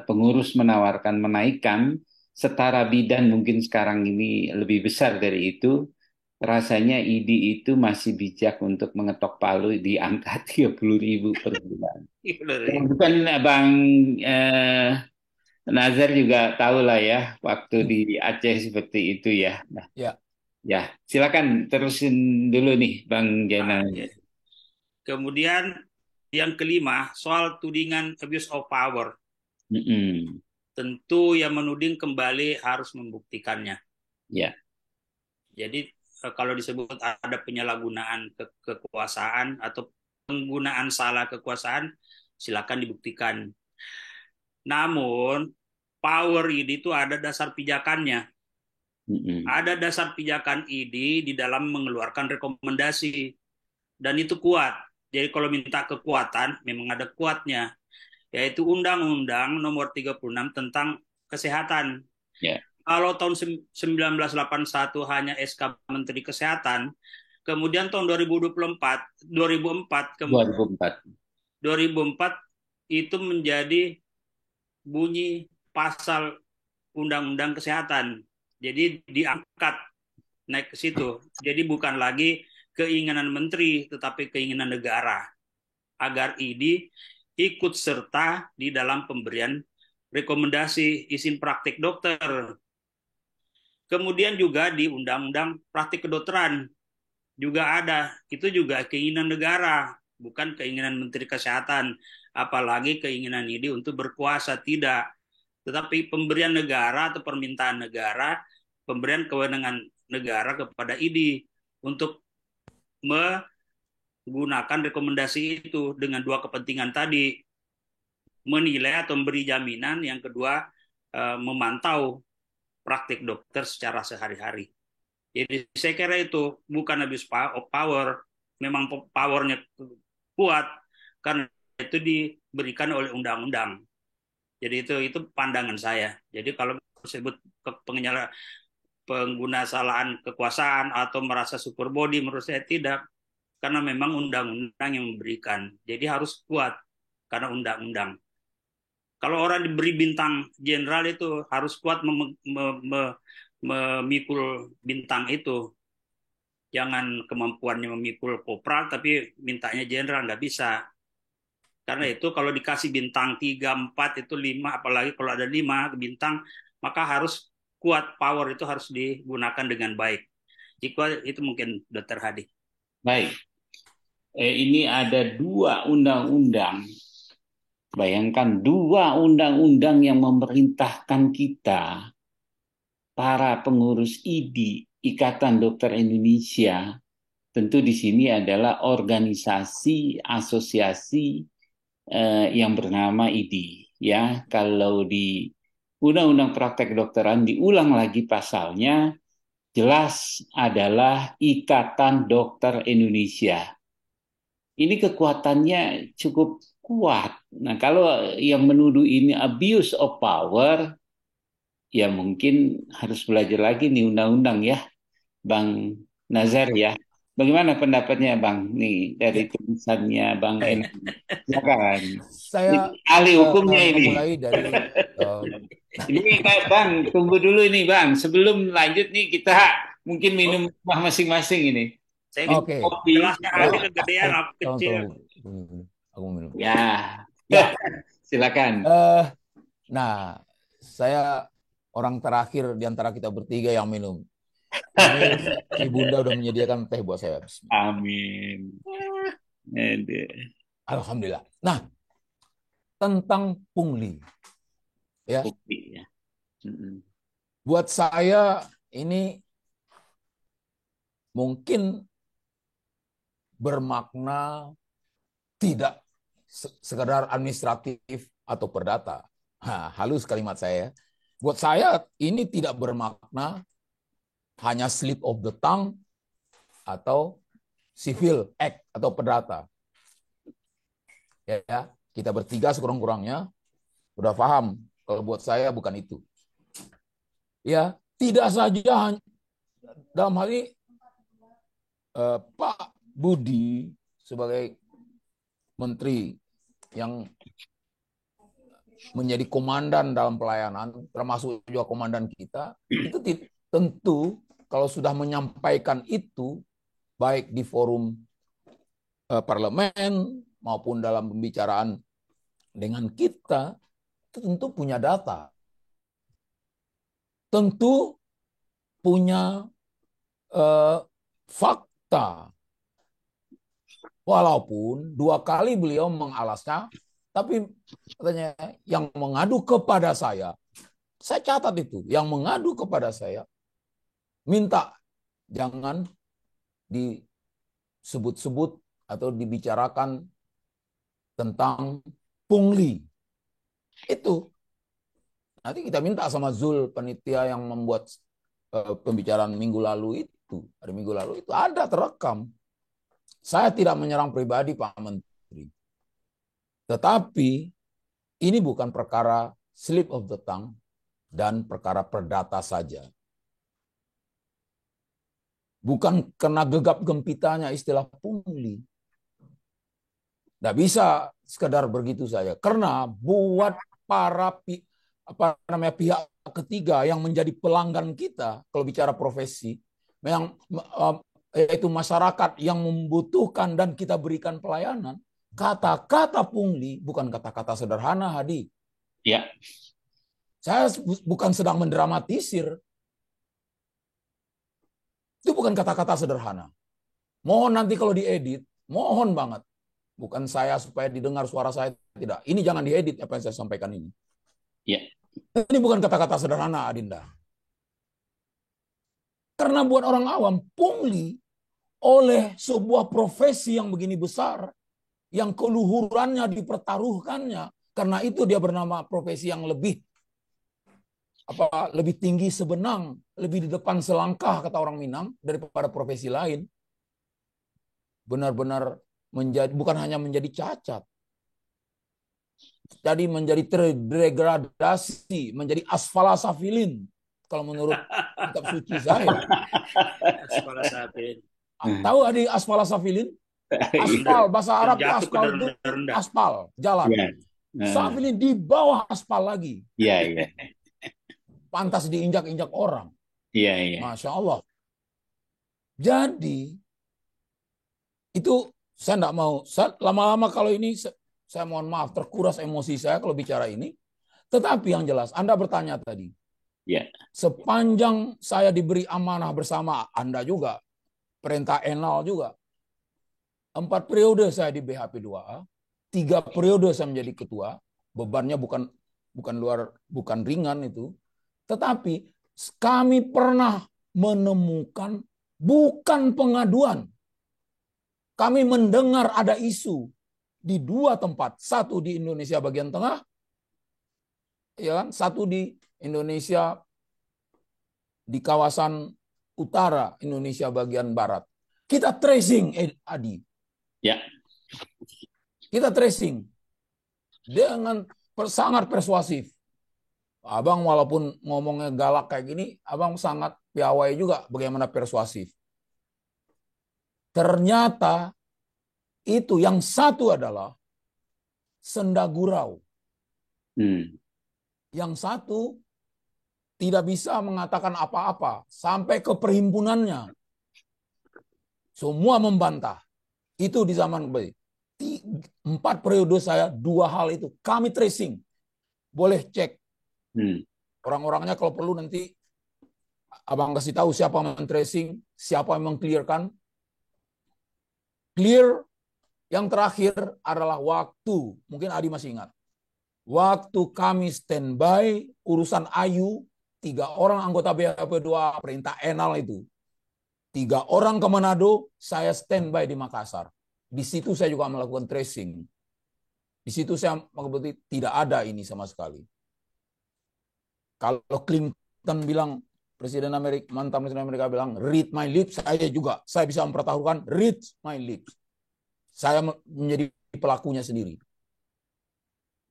Speaker 1: pengurus menawarkan menaikkan setara bidan mungkin sekarang ini lebih besar dari itu, rasanya ID itu masih bijak untuk mengetok palu di angka 30.000 per bulan. Bukan Bang eh, Nazar juga tahu lah ya waktu di Aceh seperti itu ya. Nah,
Speaker 2: Ya.
Speaker 1: ya silakan terusin dulu nih Bang Jainal.
Speaker 3: Kemudian yang kelima, soal tudingan abuse of power. Tentu yang menuding kembali harus membuktikannya.
Speaker 1: Ya.
Speaker 3: Jadi kalau disebut ada penyalahgunaan kekuasaan atau penggunaan salah kekuasaan, silakan dibuktikan. Namun power ID itu ada dasar pijakannya. Ada dasar pijakan ID di dalam mengeluarkan rekomendasi. Dan itu kuat. Jadi kalau minta kekuatan, memang ada kuatnya. Yaitu Undang-Undang Nomor 36 tentang Kesehatan.
Speaker 1: Yeah.
Speaker 3: Kalau tahun 1981 hanya SK Menteri Kesehatan, kemudian tahun 2004 itu menjadi bunyi pasal Undang-Undang Kesehatan. Jadi diangkat naik ke situ. Jadi bukan lagi keinginan menteri, tetapi keinginan negara agar ID ikut serta di dalam pemberian rekomendasi izin praktik dokter. Kemudian juga di Undang-Undang Praktik Kedokteran juga ada. Itu juga keinginan negara, bukan keinginan Menteri Kesehatan. Apalagi keinginan ID untuk berkuasa, tidak. Tetapi pemberian negara atau permintaan negara, pemberian kewenangan negara kepada ID untuk menggunakan rekomendasi itu dengan dua kepentingan tadi, menilai atau memberi jaminan, yang kedua memantau praktik dokter secara sehari-hari. Jadi saya kira itu bukan abuse of power, memang powernya kuat karena itu diberikan oleh undang-undang. Jadi itu pandangan saya. Jadi kalau disebut penggunaan kekuasaan atau merasa super body, menurut saya tidak, karena memang undang-undang yang memberikan. Jadi harus kuat karena undang-undang. Kalau orang diberi bintang jenderal itu harus kuat memikul bintang itu. Jangan kemampuannya memikul kopral tapi mintanya jenderal, nggak bisa. Karena itu kalau dikasih bintang 3, 4 itu 5, apalagi kalau ada 5 bintang, maka harus kuat, power itu harus digunakan dengan baik. Jika itu mungkin Dr. Hadi.
Speaker 1: Baik. Ini ada 2 undang-undang. Bayangkan 2 undang-undang yang memerintahkan kita, para pengurus ID, Ikatan Dokter Indonesia, tentu di sini adalah organisasi asosiasi yang bernama ID. Ya, kalau di Undang-Undang Praktek Kedokteran diulang lagi pasalnya, jelas adalah Ikatan Dokter Indonesia. ini kekuatannya cukup kuat. Nah, kalau yang menuduh ini abuse of power, ya mungkin harus belajar lagi nih undang-undang ya, Bang Nazar ya. Bagaimana pendapatnya Bang nih dari
Speaker 2: Ya,
Speaker 1: tulisannya Bang
Speaker 2: baik.
Speaker 1: Enan? Silakan. Ini
Speaker 2: Saya
Speaker 1: ahli hukumnya ini.
Speaker 2: memulai dari
Speaker 1: Ini Kak Bang, tunggu dulu nih Bang. Sebelum lanjut nih kita mungkin minum rumah masing-masing ini.
Speaker 3: Saya
Speaker 1: Minum
Speaker 2: oke.
Speaker 1: kopi.
Speaker 3: gelasnya Adi kegedean, aku
Speaker 2: Tolong
Speaker 3: kecil.
Speaker 2: aku mau minum.
Speaker 1: Ya,
Speaker 2: Ya,
Speaker 1: silakan.
Speaker 2: nah, saya orang terakhir di antara kita bertiga yang minum. Ini si Bunda udah menyediakan teh buat saya.
Speaker 1: Amin. Aduh.
Speaker 2: Alhamdulillah. Nah, tentang pungli. Ya,
Speaker 1: Kopi ya. Mm-mm.
Speaker 2: buat saya ini mungkin bermakna tidak sekedar administratif atau perdata. Halus kalimat saya. Buat saya ini tidak bermakna hanya slip of the tongue atau civil act atau perdata. Ya, kita bertiga sekurang-kurangnya udah paham kalau buat saya bukan itu. Ya, tidak saja dalam hal ini Pak Budi sebagai menteri yang menjadi komandan dalam pelayanan, termasuk juga komandan kita, itu tentu kalau sudah menyampaikan itu, baik di forum parlemen maupun dalam pembicaraan dengan kita, itu tentu punya data. Tentu punya fakta. Walaupun 2 kali beliau mengalasnya, tapi katanya yang mengadu kepada saya catat itu, yang mengadu kepada saya, minta jangan disebut-sebut atau dibicarakan tentang pungli. Itu nanti kita minta sama Zul, panitia yang membuat pembicaraan minggu lalu itu, hari minggu lalu itu ada terekam. Saya tidak menyerang pribadi Pak Menteri. Tetapi ini bukan perkara slip of the tongue dan perkara perdata saja. Bukan kena gegap gempitanya istilah pungli. Tidak bisa sekedar begitu saja. Karena buat para pihak ketiga yang menjadi pelanggan kita, kalau bicara profesi, yang yaitu masyarakat yang membutuhkan dan kita berikan pelayanan, kata-kata pungli bukan kata-kata sederhana, Hadi.
Speaker 1: Ya.
Speaker 2: Saya bukan sedang mendramatisir. Itu bukan kata-kata sederhana. Mohon nanti kalau diedit, mohon banget. Bukan saya supaya didengar suara saya, tidak. Ini jangan diedit apa yang saya sampaikan ini.
Speaker 1: Ya.
Speaker 2: Ini bukan kata-kata sederhana, Adinda. Karena buat orang awam, pungli oleh sebuah profesi yang begini besar, yang keluhurannya dipertaruhkannya, karena itu dia bernama profesi yang lebih tinggi sebenang, lebih di depan selangkah kata orang Minang daripada profesi lain. Benar-benar menjadi, bukan hanya menjadi cacat, jadi menjadi terdegradasi, menjadi asfalasafilin kalau menurut kitab suci saya.
Speaker 3: Asfalasafilin.
Speaker 2: Tahu adik asfalasafilin? Aspal, bahasa Arab itu aspal itu aspal, jalan.
Speaker 1: Ya.
Speaker 2: Safilin di bawah aspal lagi.
Speaker 1: Iya, iya.
Speaker 2: Pantas diinjak-injak orang.
Speaker 1: Iya, iya.
Speaker 2: Masya Allah. Jadi, itu saya tidak mau. Lama-lama kalau ini, saya mohon maaf, terkuras emosi saya kalau bicara ini. Tetapi yang jelas, Anda bertanya tadi.
Speaker 1: Ya.
Speaker 2: Sepanjang saya diberi amanah bersama Anda juga, perintah Enal juga. 4 periode saya di BHP 2A, 3 periode saya menjadi ketua, bebannya bukan ringan itu. Tetapi kami pernah menemukan bukan pengaduan. Kami mendengar ada isu di 2 tempat, satu di Indonesia bagian tengah, ya kan? Satu di Indonesia di kawasan utara Indonesia bagian barat. Kita tracing, Adi.
Speaker 1: Ya.
Speaker 2: Kita tracing dengan sangat persuasif. Abang walaupun ngomongnya galak kayak gini, abang sangat piawai juga bagaimana persuasif. Ternyata itu yang satu adalah senda gurau. Yang satu tidak bisa mengatakan apa-apa sampai ke perhimpunannya. Semua membantah. Itu di zaman kembali. 4 periode saya 2 hal itu kami tracing. Boleh cek. Orang-orangnya kalau perlu nanti abang kasih tahu siapa yang tracing, siapa yang meng-clearkan. Clear yang terakhir adalah waktu. Mungkin Adi masih ingat. Waktu kami standby urusan Ayu, 3 orang anggota BHP2 perintah Enal itu. 3 orang ke Manado, saya standby di Makassar. Di situ saya juga melakukan tracing. Di situ saya mengerti tidak ada ini sama sekali. Kalau Clinton bilang, Presiden Amerika, mantan Presiden Amerika bilang, read my lips, saya juga. Saya bisa mempertaruhkan, read my lips. Saya menjadi pelakunya sendiri.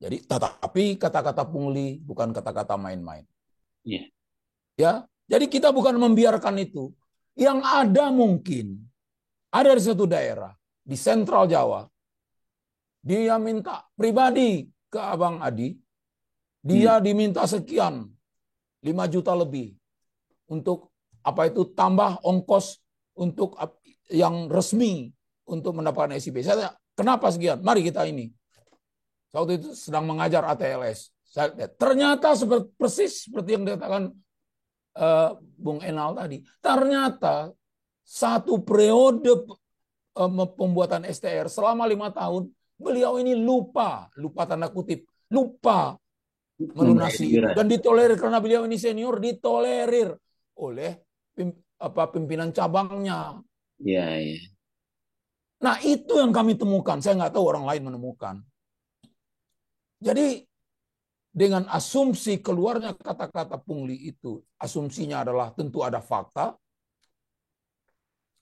Speaker 2: Jadi, tetapi kata-kata pungli bukan kata-kata main-main. Ya, jadi kita bukan membiarkan itu. Yang ada mungkin, ada di satu daerah, di Sentral Jawa, dia minta pribadi ke Abang Adi, dia diminta sekian, 5 juta lebih, untuk apa itu tambah ongkos untuk yang resmi untuk mendapatkan SIP. Saya tanya, kenapa sekian? Mari kita ini. Waktu itu sedang mengajar ATLS. Ternyata persis seperti yang dikatakan Bung Enal tadi. Ternyata 1 periode pembuatan STR selama 5 tahun, beliau ini lupa tanda kutip, lupa melunasi itu. Dan ditolerir karena beliau ini senior, ditolerir oleh pimpinan cabangnya. Nah, itu yang kami temukan. Saya nggak tahu orang lain menemukan. Jadi dengan asumsi keluarnya kata-kata pungli itu, asumsinya adalah tentu ada fakta,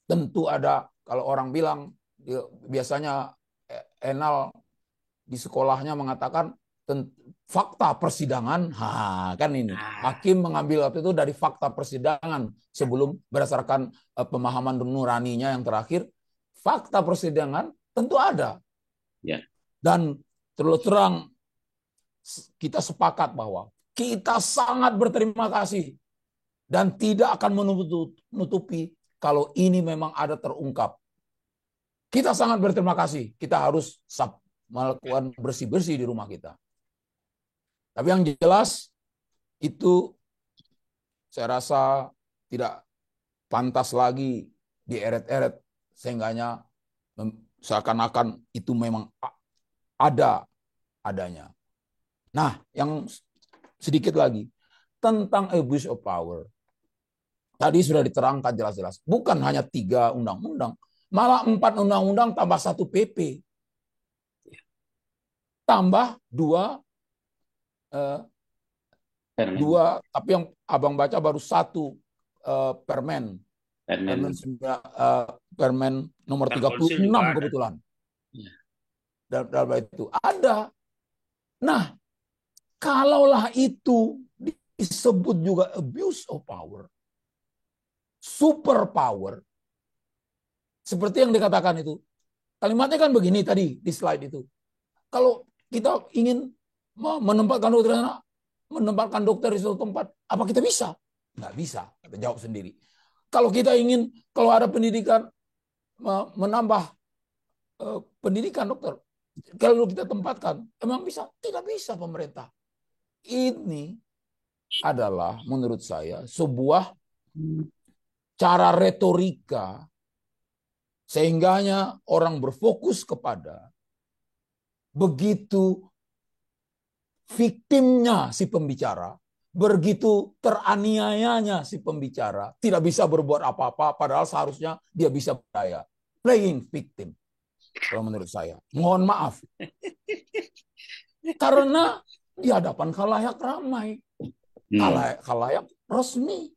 Speaker 2: tentu ada, kalau orang bilang, biasanya Enal di sekolahnya mengatakan fakta persidangan, kan ini. Hakim mengambil waktu itu dari fakta persidangan sebelum berdasarkan pemahaman nuraninya yang terakhir, fakta persidangan tentu ada. Dan terus terang, kita sepakat bahwa kita sangat berterima kasih dan tidak akan menutupi kalau ini memang ada terungkap. Kita sangat berterima kasih. Kita harus melakukan bersih-bersih di rumah kita. Tapi yang jelas itu saya rasa tidak pantas lagi dieret-eret sehingganya seakan-akan itu memang adanya. Nah, yang sedikit lagi tentang abuse of power. Tadi sudah diterangkan jelas-jelas. Bukan hanya 3 undang-undang, malah 4 undang-undang tambah 1 PP. Tambah 2, tapi yang abang baca baru 1 permen. Permen nomor 36 kebetulan. Dalam itu ada. Nah, kalaulah itu disebut juga abuse of power, super power, seperti yang dikatakan itu, kalimatnya kan begini tadi di slide itu. Kalau kita ingin menempatkan dokter di suatu tempat, apa kita bisa? Nggak bisa, kita jawab sendiri. Kalau kita ingin, kalau ada pendidikan, menambah pendidikan dokter, kalau kita tempatkan, emang bisa? Tidak bisa pemerintah. Ini adalah menurut saya sebuah cara retorika sehingganya orang berfokus kepada begitu viktimnya si pembicara, begitu teraniayanya si pembicara, tidak bisa berbuat apa-apa padahal seharusnya dia bisa berdaya. Playing victim. Kalau menurut saya, mohon maaf. Karena di hadapan khalayak ramai, khalayak resmi.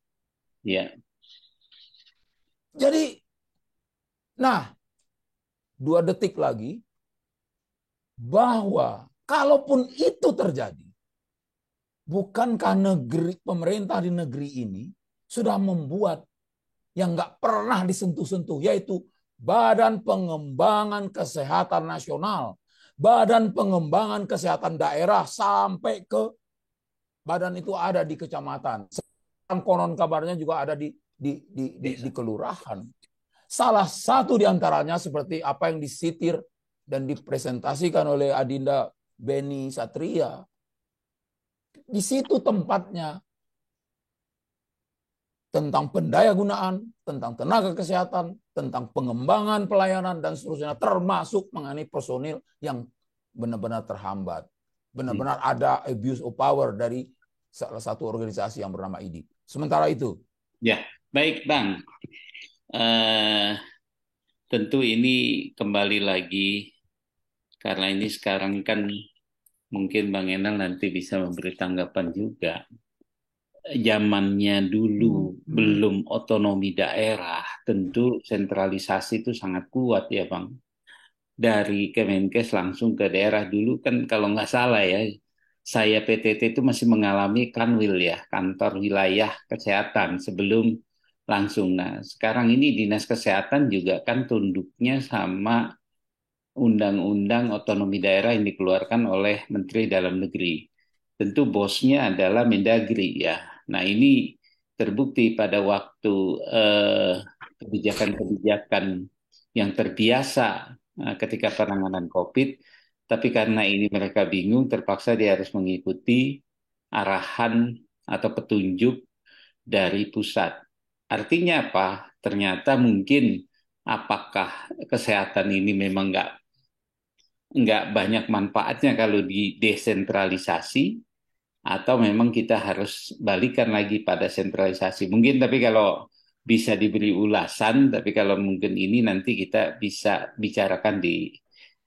Speaker 2: Jadi, nah, 2 detik lagi, bahwa kalaupun itu terjadi, bukankah pemerintah di negeri ini sudah membuat yang nggak pernah disentuh-sentuh, yaitu Badan Pengembangan Kesehatan Nasional, Badan Pengembangan Kesehatan Daerah, sampai ke badan itu ada di kecamatan. Konon kabarnya juga ada di kelurahan. Salah satu di antaranya seperti apa yang disitir dan dipresentasikan oleh Adinda Beni Satria. Di situ tempatnya tentang pendayagunaan, tentang tenaga kesehatan, tentang pengembangan pelayanan, dan seterusnya, termasuk mengenai personil yang benar-benar terhambat. Benar-benar ada abuse of power dari salah satu organisasi yang bernama IDI. Sementara itu.
Speaker 1: Ya, baik Bang. Tentu ini kembali lagi, karena ini sekarang kan mungkin Bang Enal nanti bisa memberi tanggapan juga. Zamannya dulu belum otonomi daerah, tentu sentralisasi itu sangat kuat ya Bang. Dari Kemenkes langsung ke daerah dulu kan, kalau nggak salah ya, saya PTT itu masih mengalami kanwil ya, kantor wilayah kesehatan sebelum langsung. Nah, sekarang ini Dinas Kesehatan juga kan tunduknya sama undang-undang otonomi daerah yang dikeluarkan oleh Menteri Dalam Negeri. Tentu bosnya adalah Mendagri ya. Nah, ini terbukti pada waktu kebijakan-kebijakan yang terbiasa ketika penanganan COVID, tapi karena ini mereka bingung, terpaksa dia harus mengikuti arahan atau petunjuk dari pusat. Artinya apa? Ternyata mungkin apakah kesehatan ini memang nggak banyak manfaatnya kalau didesentralisasi, atau memang kita harus balikan lagi pada sentralisasi. Mungkin tapi kalau bisa diberi ulasan, tapi kalau mungkin ini nanti kita bisa bicarakan di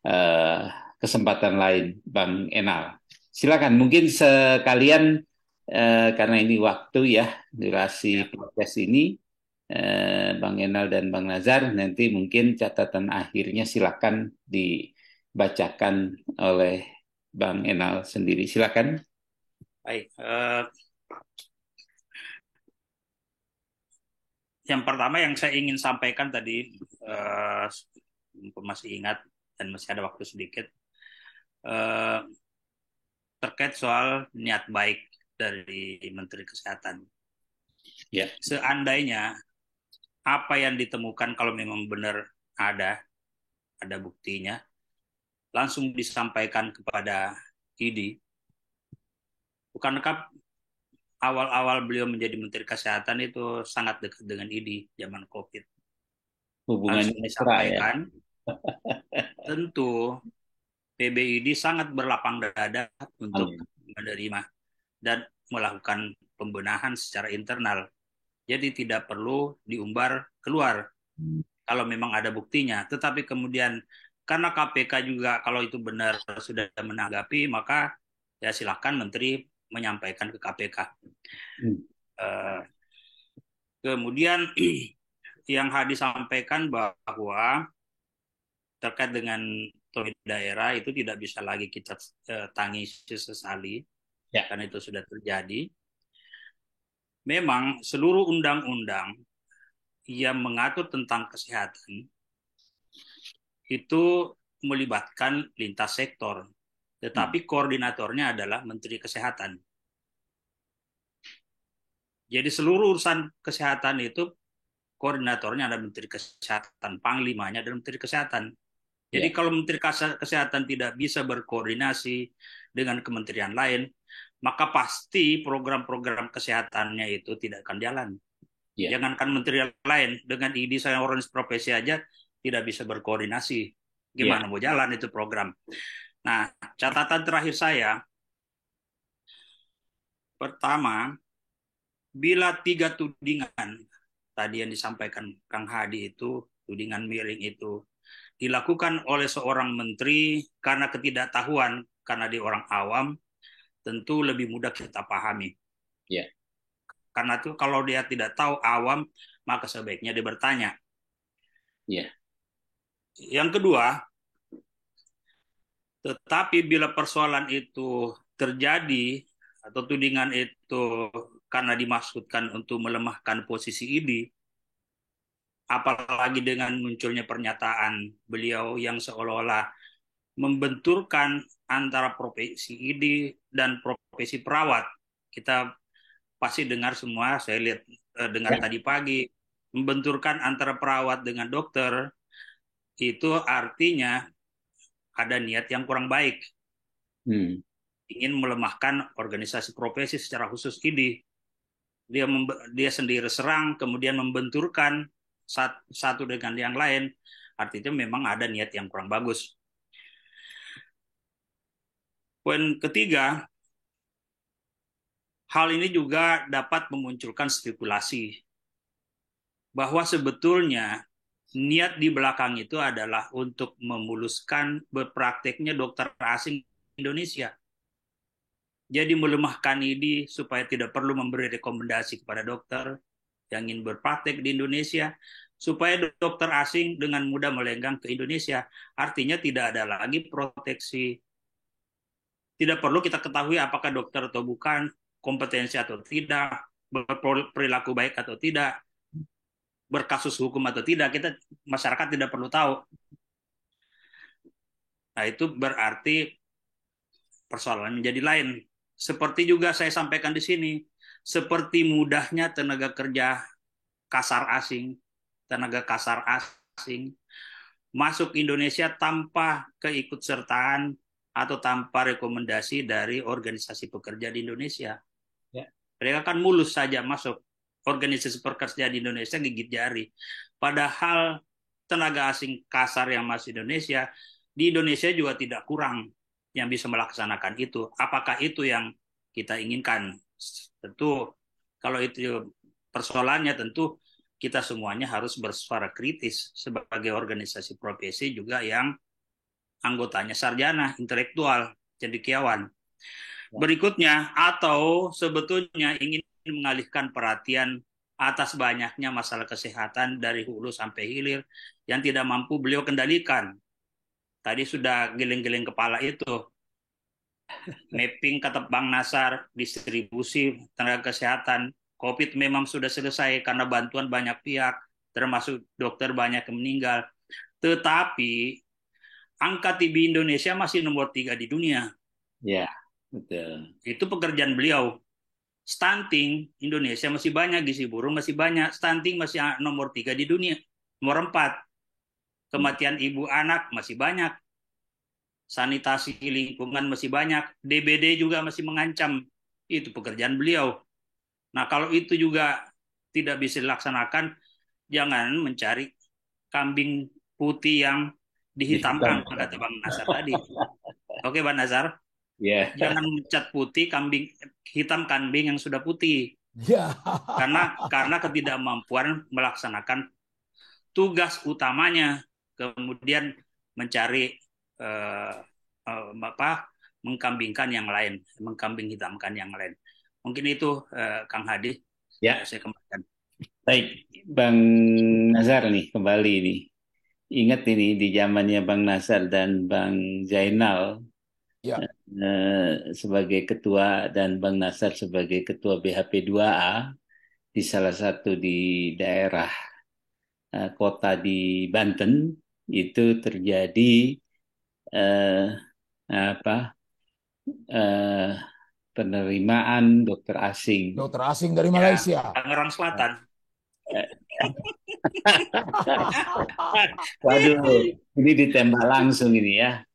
Speaker 1: eh, kesempatan lain, Bang Enal. Silakan, mungkin sekalian karena ini waktu ya, durasi podcast ini, Bang Enal dan Bang Nazar, nanti mungkin catatan akhirnya silakan dibacakan oleh Bang Enal sendiri. Silakan.
Speaker 3: Baik, yang pertama yang saya ingin sampaikan tadi, masih ingat dan masih ada waktu sedikit, terkait soal niat baik dari Menteri Kesehatan.
Speaker 1: Ya.
Speaker 3: Seandainya apa yang ditemukan kalau memang benar ada buktinya, langsung disampaikan kepada IDI. Bukankah awal-awal beliau menjadi Menteri Kesehatan itu sangat dekat dengan IDI zaman COVID?
Speaker 1: Hubungannya
Speaker 3: Langsung
Speaker 1: mesra ya.
Speaker 3: disampaikan. Tentu PBID sangat berlapang dada untuk menerima dan melakukan pembenahan secara internal. Jadi tidak perlu diumbar keluar kalau memang ada buktinya. Tetapi kemudian karena KPK juga kalau itu benar sudah menanggapi, maka ya silakan Menteri menyampaikan ke KPK. Kemudian yang disampaikan bahwa terkait dengan otonomi daerah itu tidak bisa lagi kita tangisi sesali, ya, karena itu sudah terjadi. Memang seluruh undang-undang yang mengatur tentang kesehatan itu melibatkan lintas sektor, tetapi koordinatornya adalah Menteri Kesehatan. Jadi seluruh urusan kesehatan itu koordinatornya ada Menteri Kesehatan, panglimanya adalah Menteri Kesehatan. Jadi kalau Menteri Kesehatan tidak bisa berkoordinasi dengan kementerian lain, maka pasti program-program kesehatannya itu tidak akan jalan. Jangankan menteri lain, dengan IDI saya orang profesi aja tidak bisa berkoordinasi. Gimana mau jalan itu program? Nah, catatan terakhir saya, pertama, bila 3 tudingan tadi yang disampaikan Kang Hadi itu, tudingan miring itu, dilakukan oleh seorang menteri karena ketidaktahuan, karena dia orang awam, tentu lebih mudah kita pahami. Karena itu kalau dia tidak tahu, awam, maka sebaiknya dia bertanya. Yang kedua, Tetapi bila persoalan itu terjadi atau tudingan itu karena dimaksudkan untuk melemahkan posisi ID, apalagi dengan munculnya pernyataan beliau yang seolah-olah membenturkan antara profesi ID dan profesi perawat. Kita pasti dengar semua, saya lihat dengar
Speaker 1: Ya.
Speaker 3: tadi pagi, membenturkan antara perawat dengan dokter, itu artinya ada niat yang kurang baik, ingin melemahkan organisasi profesi secara khusus ID. Dia sendiri serang, kemudian membenturkan satu dengan yang lain, artinya memang ada niat yang kurang bagus. Poin ketiga, hal ini juga dapat memunculkan spekulasi bahwa sebetulnya niat di belakang itu adalah untuk memuluskan berprakteknya dokter asing Indonesia. Jadi melemahkan ini supaya tidak perlu memberi rekomendasi kepada dokter yang ingin berpraktek di Indonesia, supaya dokter asing dengan mudah melenggang ke Indonesia. Artinya tidak ada lagi proteksi. Tidak perlu kita ketahui apakah dokter atau bukan, kompetensi atau tidak, berperilaku baik atau tidak, berkasus hukum atau tidak, kita masyarakat tidak perlu tahu. Nah, itu berarti persoalan menjadi lain. Seperti juga saya sampaikan di sini, seperti mudahnya tenaga kerja tenaga kasar asing masuk Indonesia tanpa keikutsertaan atau tanpa rekomendasi dari organisasi pekerja di Indonesia.
Speaker 1: Ya.
Speaker 3: Mereka kan mulus saja masuk organisasi pekerja di Indonesia gigit jari. Padahal tenaga asing kasar yang masuk Indonesia, di Indonesia juga tidak kurang yang bisa melaksanakan itu. Apakah itu yang kita inginkan? Tentu kalau itu persoalannya, tentu kita semuanya harus bersuara kritis sebagai organisasi profesi juga yang anggotanya sarjana, intelektual, cendekiawan. Berikutnya, atau sebetulnya ingin mengalihkan perhatian atas banyaknya masalah kesehatan dari hulu sampai hilir yang tidak mampu beliau kendalikan. Tadi sudah geleng-geleng kepala itu. Mapping kata Bang Nasar, distribusi tenaga kesehatan, COVID memang sudah selesai karena bantuan banyak pihak, termasuk dokter banyak yang meninggal. Tetapi angka TB Indonesia masih nomor 3 di dunia.
Speaker 1: Ya, betul.
Speaker 3: Itu pekerjaan beliau. Stunting Indonesia masih banyak, gizi buruk masih banyak, stunting masih nomor 3 di dunia, nomor 4. Kematian ibu anak masih banyak, sanitasi lingkungan masih banyak, DBD juga masih mengancam. Itu pekerjaan beliau. Nah, kalau itu juga tidak bisa dilaksanakan, jangan mencari kambing putih yang dihitamkan, kata Bang Nasar tadi. Oke, Bang Nasar?
Speaker 1: Ya.
Speaker 3: Jangan mencat putih hitam kambing yang sudah putih.
Speaker 2: Ya.
Speaker 3: Karena ketidakmampuan melaksanakan tugas utamanya, kemudian mencari mengkambingkan yang lain, mengkambing hitamkan yang lain. Mungkin itu Kang Hadi.
Speaker 1: Ya.
Speaker 3: Saya kembalikan.
Speaker 1: Baik, Bang Nazar nih kembali nih. Ingat ini di zamannya Bang Nazar dan Bang Zainal
Speaker 2: Ya.
Speaker 1: Sebagai ketua dan Bang Nazar sebagai ketua BHP2A di salah satu di daerah kota di Banten itu terjadi penerimaan dokter asing.
Speaker 2: Dokter asing dari Malaysia.
Speaker 3: Tangerang Selatan.
Speaker 1: Waduh, ini ditembak langsung ini ya.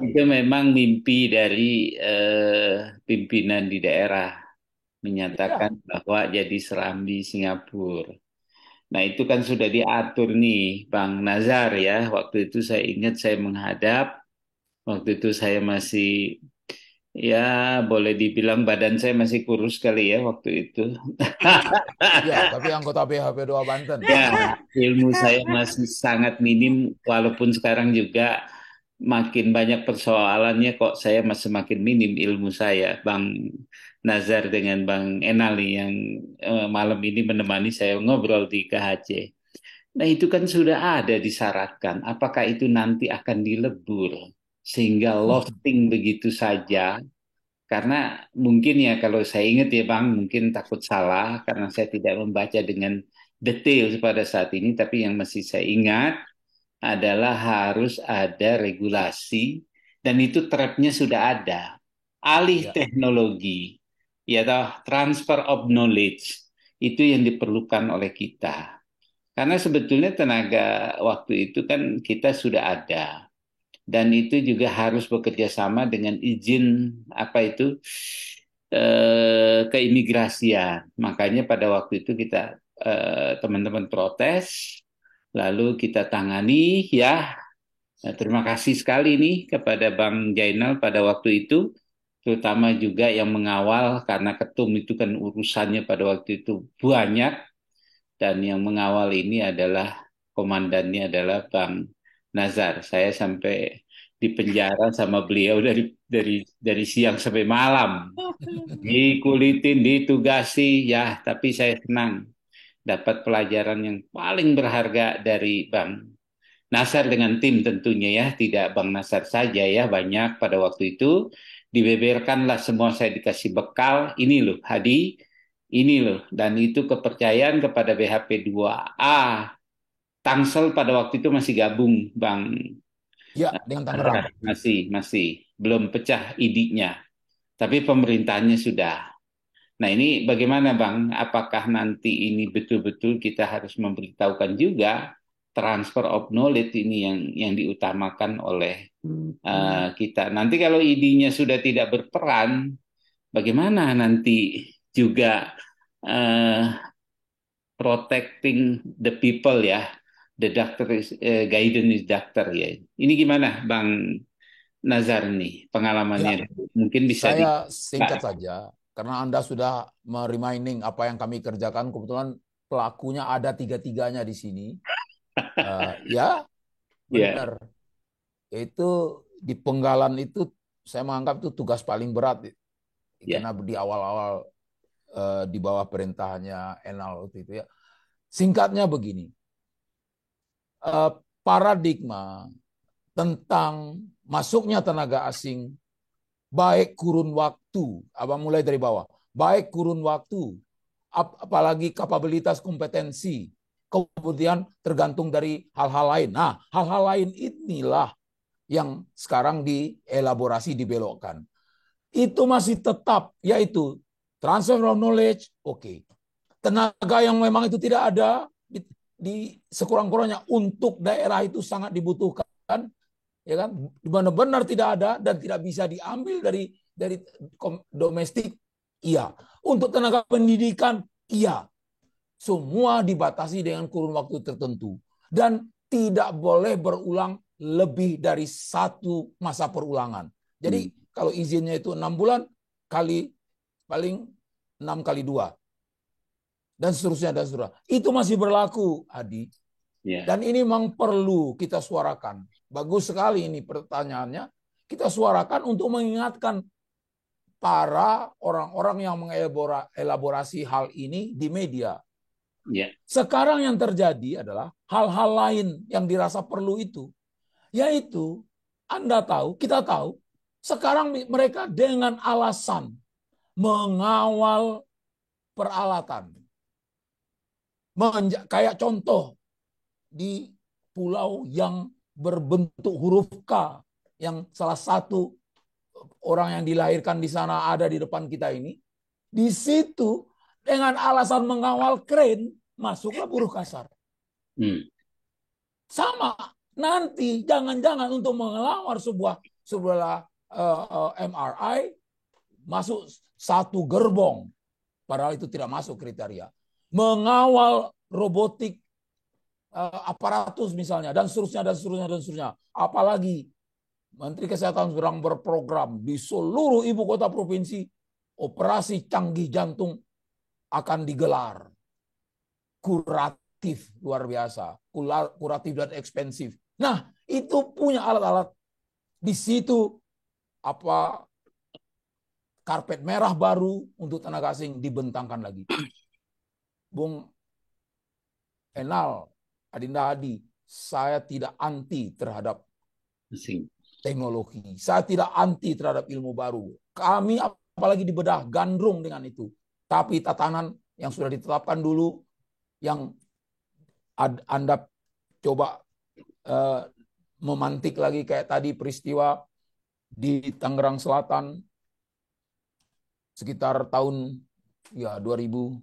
Speaker 1: Itu memang mimpi dari pimpinan di daerah menyatakan bahwa jadi serambi Singapura. Nah itu kan sudah diatur nih Bang Nazar ya. Waktu itu saya ingat saya menghadap. Waktu itu saya masih ya boleh dibilang badan saya masih kurus kali ya waktu itu.
Speaker 2: Ya, tapi anggota BHP2 Banten.
Speaker 1: Ya, ilmu saya masih sangat minim walaupun sekarang juga makin banyak persoalannya kok saya masih makin minim ilmu saya. Bang Nazar dengan Bang Enal nih yang malam ini menemani saya ngobrol di KHC. Nah itu kan sudah ada disyaratkan. Apakah itu nanti akan dilebur sehingga losing begitu saja. Karena mungkin ya kalau saya ingat ya Bang, mungkin takut salah karena saya tidak membaca dengan detail pada saat ini, tapi yang masih saya ingat adalah harus ada regulasi dan itu trapnya sudah ada. Alih
Speaker 2: Ya,
Speaker 1: teknologi, ya toh, transfer of knowledge itu yang diperlukan oleh kita. Karena sebetulnya tenaga waktu itu kan kita sudah ada dan itu juga harus bekerja sama dengan izin apa itu keimigrasian. Makanya pada waktu itu kita teman-teman protes, lalu kita tangani ya. Nah, terima kasih sekali nih kepada Bang Jainal pada waktu itu, terutama juga yang mengawal karena ketum itu kan urusannya pada waktu itu banyak dan yang mengawal ini adalah komandannya adalah Bang Nazar. Saya sampai di penjara sama beliau dari siang sampai malam. Dikulitin, ditugasi, ya, tapi saya senang dapat pelajaran yang paling berharga dari Bang Nasar dengan tim tentunya ya, tidak Bang Nasar saja ya, banyak pada waktu itu dibeberkanlah semua saya dikasih bekal, ini loh Hadi, ini loh, dan itu kepercayaan kepada BHP 2A. Tangsel pada waktu itu masih gabung Bang
Speaker 2: ya, dengan Tangerang.
Speaker 1: Nasar, masih belum pecah idiknya, tapi pemerintahnya sudah. Nah, ini bagaimana Bang? Apakah nanti ini betul-betul kita harus memberitahukan juga transfer of knowledge ini yang diutamakan oleh kita. Nanti kalau ID-nya sudah tidak berperan, bagaimana nanti juga uh, protecting the people ya, the doctor is, guidance is doctor ya. Ini gimana Bang Nazar nih
Speaker 2: Ya,
Speaker 1: pengalamannya? Mungkin bisa di
Speaker 2: saya singkat saja, karena Anda sudah mereminding apa yang kami kerjakan. Kebetulan pelakunya ada tiga-tiganya di sini. Ya,
Speaker 1: ya,
Speaker 2: benar. Itu di Penggalan itu saya menganggap itu tugas paling berat
Speaker 1: ya,
Speaker 2: karena di awal-awal di bawah perintahnya Enal waktu itu ya. Singkatnya begini, paradigma tentang masuknya tenaga asing, baik kurun waktu, abang mulai dari bawah, baik kurun waktu, apalagi kapabilitas kompetensi, kemudian tergantung dari hal-hal lain. Nah, hal-hal lain inilah yang sekarang dielaborasi, dibelokkan. Itu masih tetap, yaitu transfer of knowledge, oke. Tenaga yang memang itu tidak ada, di sekurang-kurangnya untuk daerah itu sangat dibutuhkan, ya kan? Benar-benar tidak ada dan tidak bisa diambil dari domestik, iya. Untuk tenaga pendidikan, iya. Semua dibatasi dengan kurun waktu tertentu dan tidak boleh berulang lebih dari satu masa perulangan. Jadi kalau izinnya itu 6 bulan kali paling 6 kali 2 dan seterusnya dan seterusnya. Itu masih berlaku, Adi.
Speaker 1: ya.
Speaker 2: Dan ini memang perlu kita suarakan. Bagus sekali ini pertanyaannya. Kita suarakan untuk mengingatkan para orang-orang yang mengelaborasi hal ini di media.
Speaker 1: Ya.
Speaker 2: Sekarang yang terjadi adalah hal-hal lain yang dirasa perlu itu. Yaitu, Anda tahu, kita tahu, sekarang mereka dengan alasan mengawal peralatan. Kayak contoh di pulau yang berbentuk huruf K, yang salah satu orang yang dilahirkan di sana ada di depan kita ini, di situ dengan alasan mengawal keren, masuklah buruh kasar. Sama, nanti jangan-jangan untuk mengelawar sebuah MRI masuk satu gerbong, padahal itu tidak masuk kriteria. Mengawal robotik aparatus misalnya, dan seterusnya, dan seterusnya, dan seterusnya. Apalagi Menteri Kesehatan sedang berprogram di seluruh ibu kota provinsi, operasi canggih jantung akan digelar. Kuratif, luar biasa. Kuratif dan ekspensif. Nah, itu punya alat-alat. Di situ apa karpet merah baru untuk tenaga asing dibentangkan lagi. Bung Enal, Adinda Hadi, saya tidak anti terhadap
Speaker 1: Asing.
Speaker 2: teknologi. Saya tidak anti terhadap ilmu baru. Kami apalagi di bedah gandrung dengan itu. Tapi tatanan yang sudah ditetapkan dulu, yang Anda coba memantik lagi kayak tadi peristiwa di Tangerang Selatan sekitar tahun 2012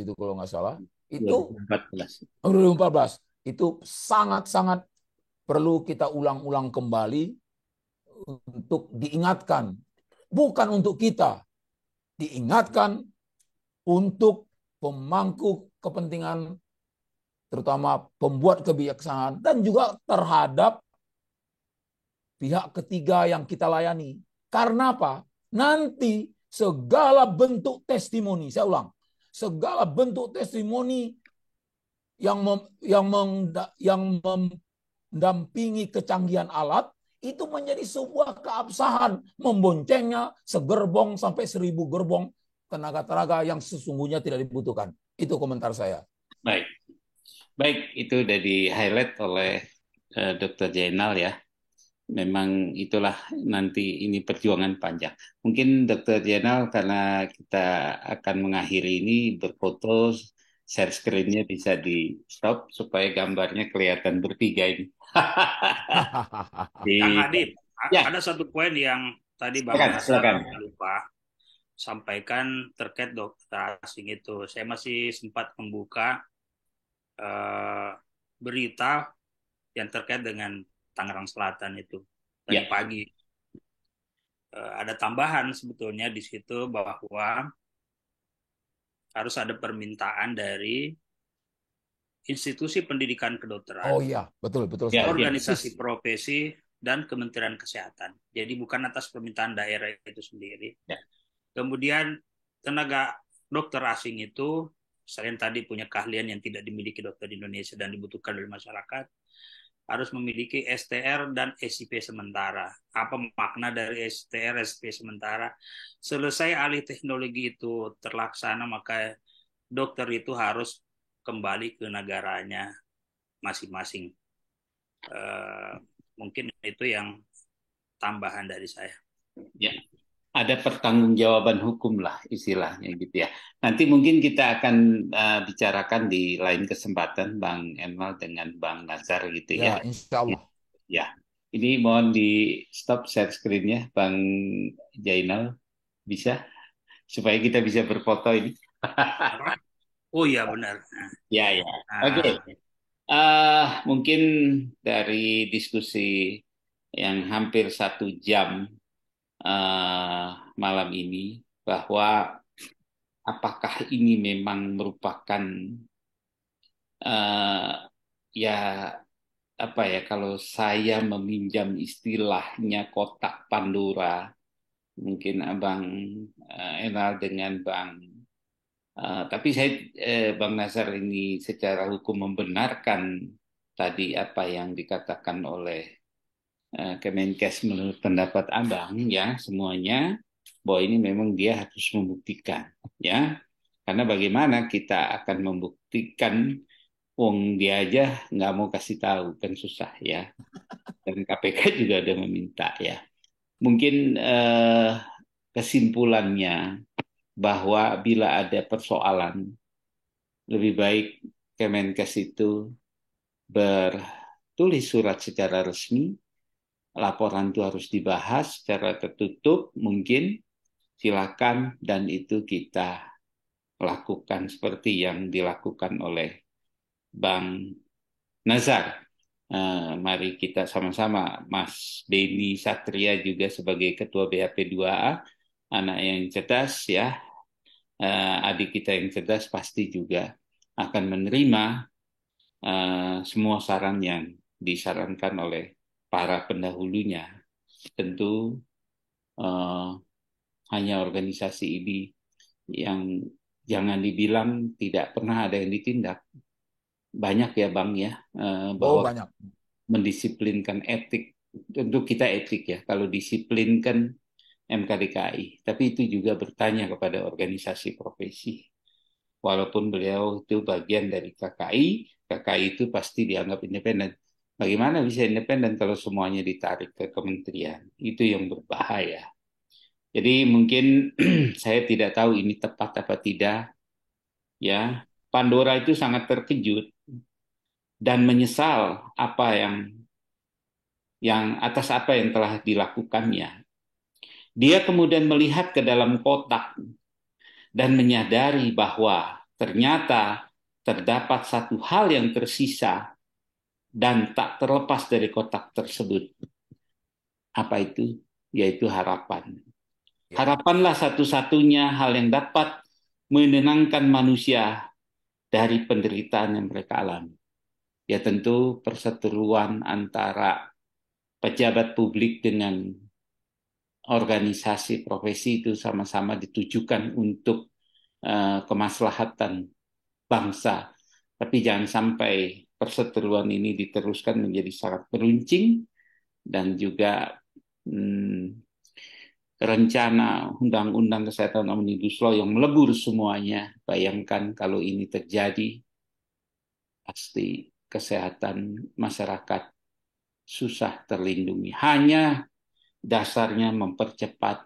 Speaker 2: itu kalau nggak salah. Itu 2014. Itu sangat-sangat perlu kita ulang-ulang kembali untuk diingatkan. Bukan untuk kita. Diingatkan untuk pemangku kepentingan, terutama pembuat kebijaksanaan, dan juga terhadap pihak ketiga yang kita layani. Karena apa? Nanti segala bentuk testimoni, saya ulang, segala bentuk testimoni yang mendampingi kecanggihan alat itu menjadi sebuah keabsahan, memboncengnya segerbong sampai 1000 gerbong tenaga-tenaga yang sesungguhnya tidak dibutuhkan. Itu komentar saya.
Speaker 1: Baik, itu sudah di-highlight oleh Dr. Jainal ya. Memang itulah nanti ini perjuangan panjang. Mungkin Dr. Jainal, karena kita akan mengakhiri ini, berfoto, share screen-nya bisa di stop supaya gambarnya kelihatan bertiga ini.
Speaker 3: Kang Adib,
Speaker 1: ya.
Speaker 3: Ada satu poin yang tadi Bang Nasar lupa sampaikan terkait dokter asing itu. Saya masih sempat membuka berita yang terkait dengan Tangerang Selatan itu tadi pagi. Ada tambahan sebetulnya di situ bahwa harus ada permintaan dari institusi pendidikan kedokteran.
Speaker 2: Oh iya, betul.
Speaker 3: Organisasi profesi dan Kementerian Kesehatan. Jadi bukan atas permintaan daerah itu sendiri.
Speaker 1: Ya.
Speaker 3: Kemudian tenaga dokter asing itu selain tadi punya keahlian yang tidak dimiliki dokter di Indonesia dan dibutuhkan oleh masyarakat, harus memiliki STR dan SIP sementara. Apa makna dari STR, SIP sementara? Selesai alih teknologi itu terlaksana, maka dokter itu harus kembali ke negaranya masing-masing. Mungkin itu yang tambahan dari saya.
Speaker 1: Ya, ada pertanggungjawaban hukum lah istilahnya gitu ya. Nanti mungkin kita akan bicarakan di lain kesempatan Bang Emal dengan Bang Nazar gitu ya.
Speaker 2: Insya Allah.
Speaker 1: Ya, ini mohon di stop share screen-nya Bang Jainal, bisa supaya kita bisa berfoto ini.
Speaker 3: Oh iya benar.
Speaker 1: Ya. Oke. Mungkin dari diskusi yang hampir 1 jam malam ini, bahwa apakah ini memang merupakan kalau saya meminjam istilahnya kotak Pandora, mungkin Abang Enal dengan Bang tapi saya Bang Nazar ini secara hukum membenarkan tadi apa yang dikatakan oleh Kemenkes menurut pendapat Abang ya, semuanya bahwa ini memang dia harus membuktikan ya, karena bagaimana kita akan membuktikan wong dia aja nggak mau kasih tahu, kan susah ya, dan KPK juga ada meminta ya. Mungkin kesimpulannya bahwa bila ada persoalan, lebih baik Kemenkes itu bertulis surat secara resmi, laporan itu harus dibahas secara tertutup mungkin, silakan, dan itu kita lakukan seperti yang dilakukan oleh Bang Nazar. Mari kita sama-sama, Mas Denny Satria juga sebagai Ketua BAP2A, anak yang cerdas ya, adik kita yang cerdas pasti juga akan menerima semua saran yang disarankan oleh para pendahulunya. Tentu hanya organisasi ini yang jangan dibilang tidak pernah ada yang ditindak. Banyak ya Bang ya, bahwa
Speaker 2: banyak.
Speaker 1: Mendisiplinkan etik. Tentu kita etik ya, kalau disiplinkan MKDKI. Tapi itu juga bertanya kepada organisasi profesi. Walaupun beliau itu bagian dari KKI, KKI itu pasti dianggap independen. Bagaimana bisa independen kalau semuanya ditarik ke kementerian? Itu yang berbahaya. Jadi mungkin saya tidak tahu ini tepat apa tidak, ya. Pandora itu sangat terkejut dan menyesal atas apa yang telah dilakukannya. Dia kemudian melihat ke dalam kotak dan menyadari bahwa ternyata terdapat satu hal yang tersisa dan tak terlepas dari kotak tersebut. Apa itu? Yaitu harapan. Harapanlah satu-satunya hal yang dapat menenangkan manusia dari penderitaan yang mereka alami. Ya tentu perseteruan antara pejabat publik dengan organisasi profesi itu sama-sama ditujukan untuk kemaslahatan bangsa. Tapi jangan sampai perseteruan ini diteruskan menjadi sangat beruncing dan juga rencana Undang-Undang Kesehatan Omnibus Law yang melebur semuanya. Bayangkan kalau ini terjadi, pasti kesehatan masyarakat susah terlindungi. Hanya dasarnya mempercepat,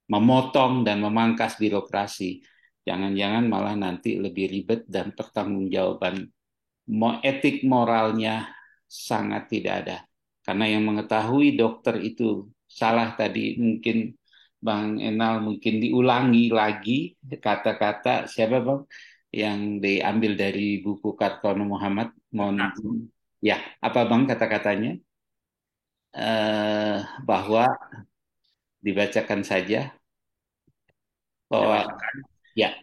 Speaker 1: memotong dan memangkas birokrasi. Jangan-jangan malah nanti lebih ribet dan pertanggungjawaban etik moralnya sangat tidak ada. Karena yang mengetahui dokter itu salah tadi, mungkin Bang Enal mungkin diulangi lagi kata-kata siapa Bang yang diambil dari buku Kartono Muhammad. Mohon ya, apa Bang kata-katanya? Bahwa dibacakan saja bahwa ya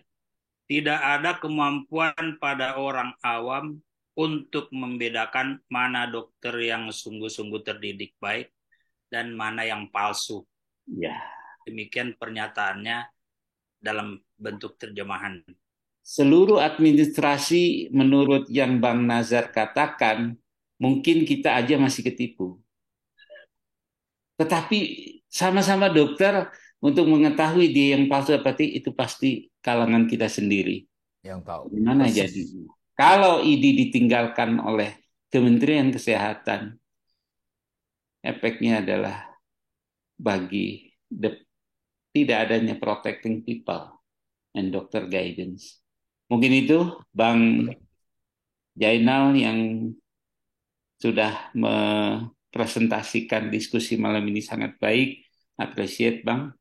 Speaker 3: tidak ada kemampuan pada orang awam untuk membedakan mana dokter yang sungguh-sungguh terdidik baik dan mana yang palsu.
Speaker 1: Ya.
Speaker 3: Demikian pernyataannya dalam bentuk terjemahan.
Speaker 1: Seluruh administrasi menurut yang Bang Nazar katakan, mungkin kita aja masih ketipu. Tetapi sama-sama dokter, untuk mengetahui dia yang palsu apa itu pasti kalangan kita sendiri.
Speaker 2: Yang tahu.
Speaker 1: Gimana jadi? Kalau ID ditinggalkan oleh Kementerian Kesehatan, efeknya adalah bagi tidak adanya protecting people and doctor guidance. Mungkin itu Bang Jainal yang sudah presentasikan diskusi malam ini sangat baik, appreciate Bang.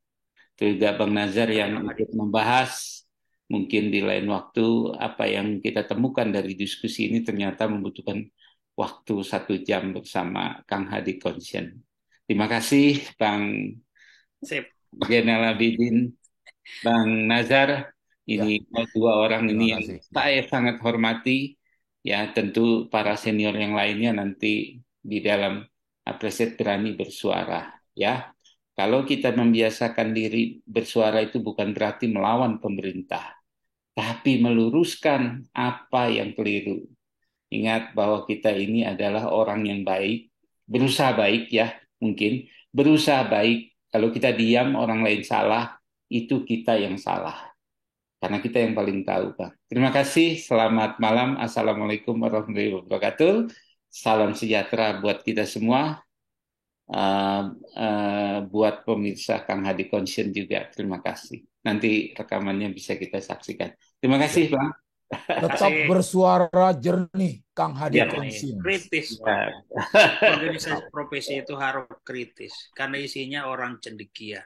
Speaker 1: Juga Bang Nazar yang ikut membahas, mungkin di lain waktu apa yang kita temukan dari diskusi ini ternyata membutuhkan waktu 1 jam bersama Kang Hadi Konsien. Terima kasih Bang Zainal Abidin, Bang Nazar. Ini dua orang ini yang saya sangat hormati. Ya, tentu para senior yang lainnya nanti di dalam apresiat berani bersuara. Ya, kalau kita membiasakan diri bersuara itu bukan berarti melawan pemerintah, tapi meluruskan apa yang keliru. Ingat bahwa kita ini adalah orang yang baik, berusaha baik ya, mungkin berusaha baik. Kalau kita diam orang lain salah, itu kita yang salah. Karena kita yang paling tahu, Pak. Terima kasih, selamat malam. Assalamualaikum warahmatullahi wabarakatuh. Salam sejahtera buat kita semua. Buat pemirsa Kang Hadi Konsien juga, terima kasih. Nanti rekamannya bisa kita saksikan. Terima kasih, Bang.
Speaker 2: Tetap bersuara jernih, Kang Hadi Konsien.
Speaker 3: Kritis, Pak. Organisasi profesi itu harus kritis, karena isinya orang cendekia.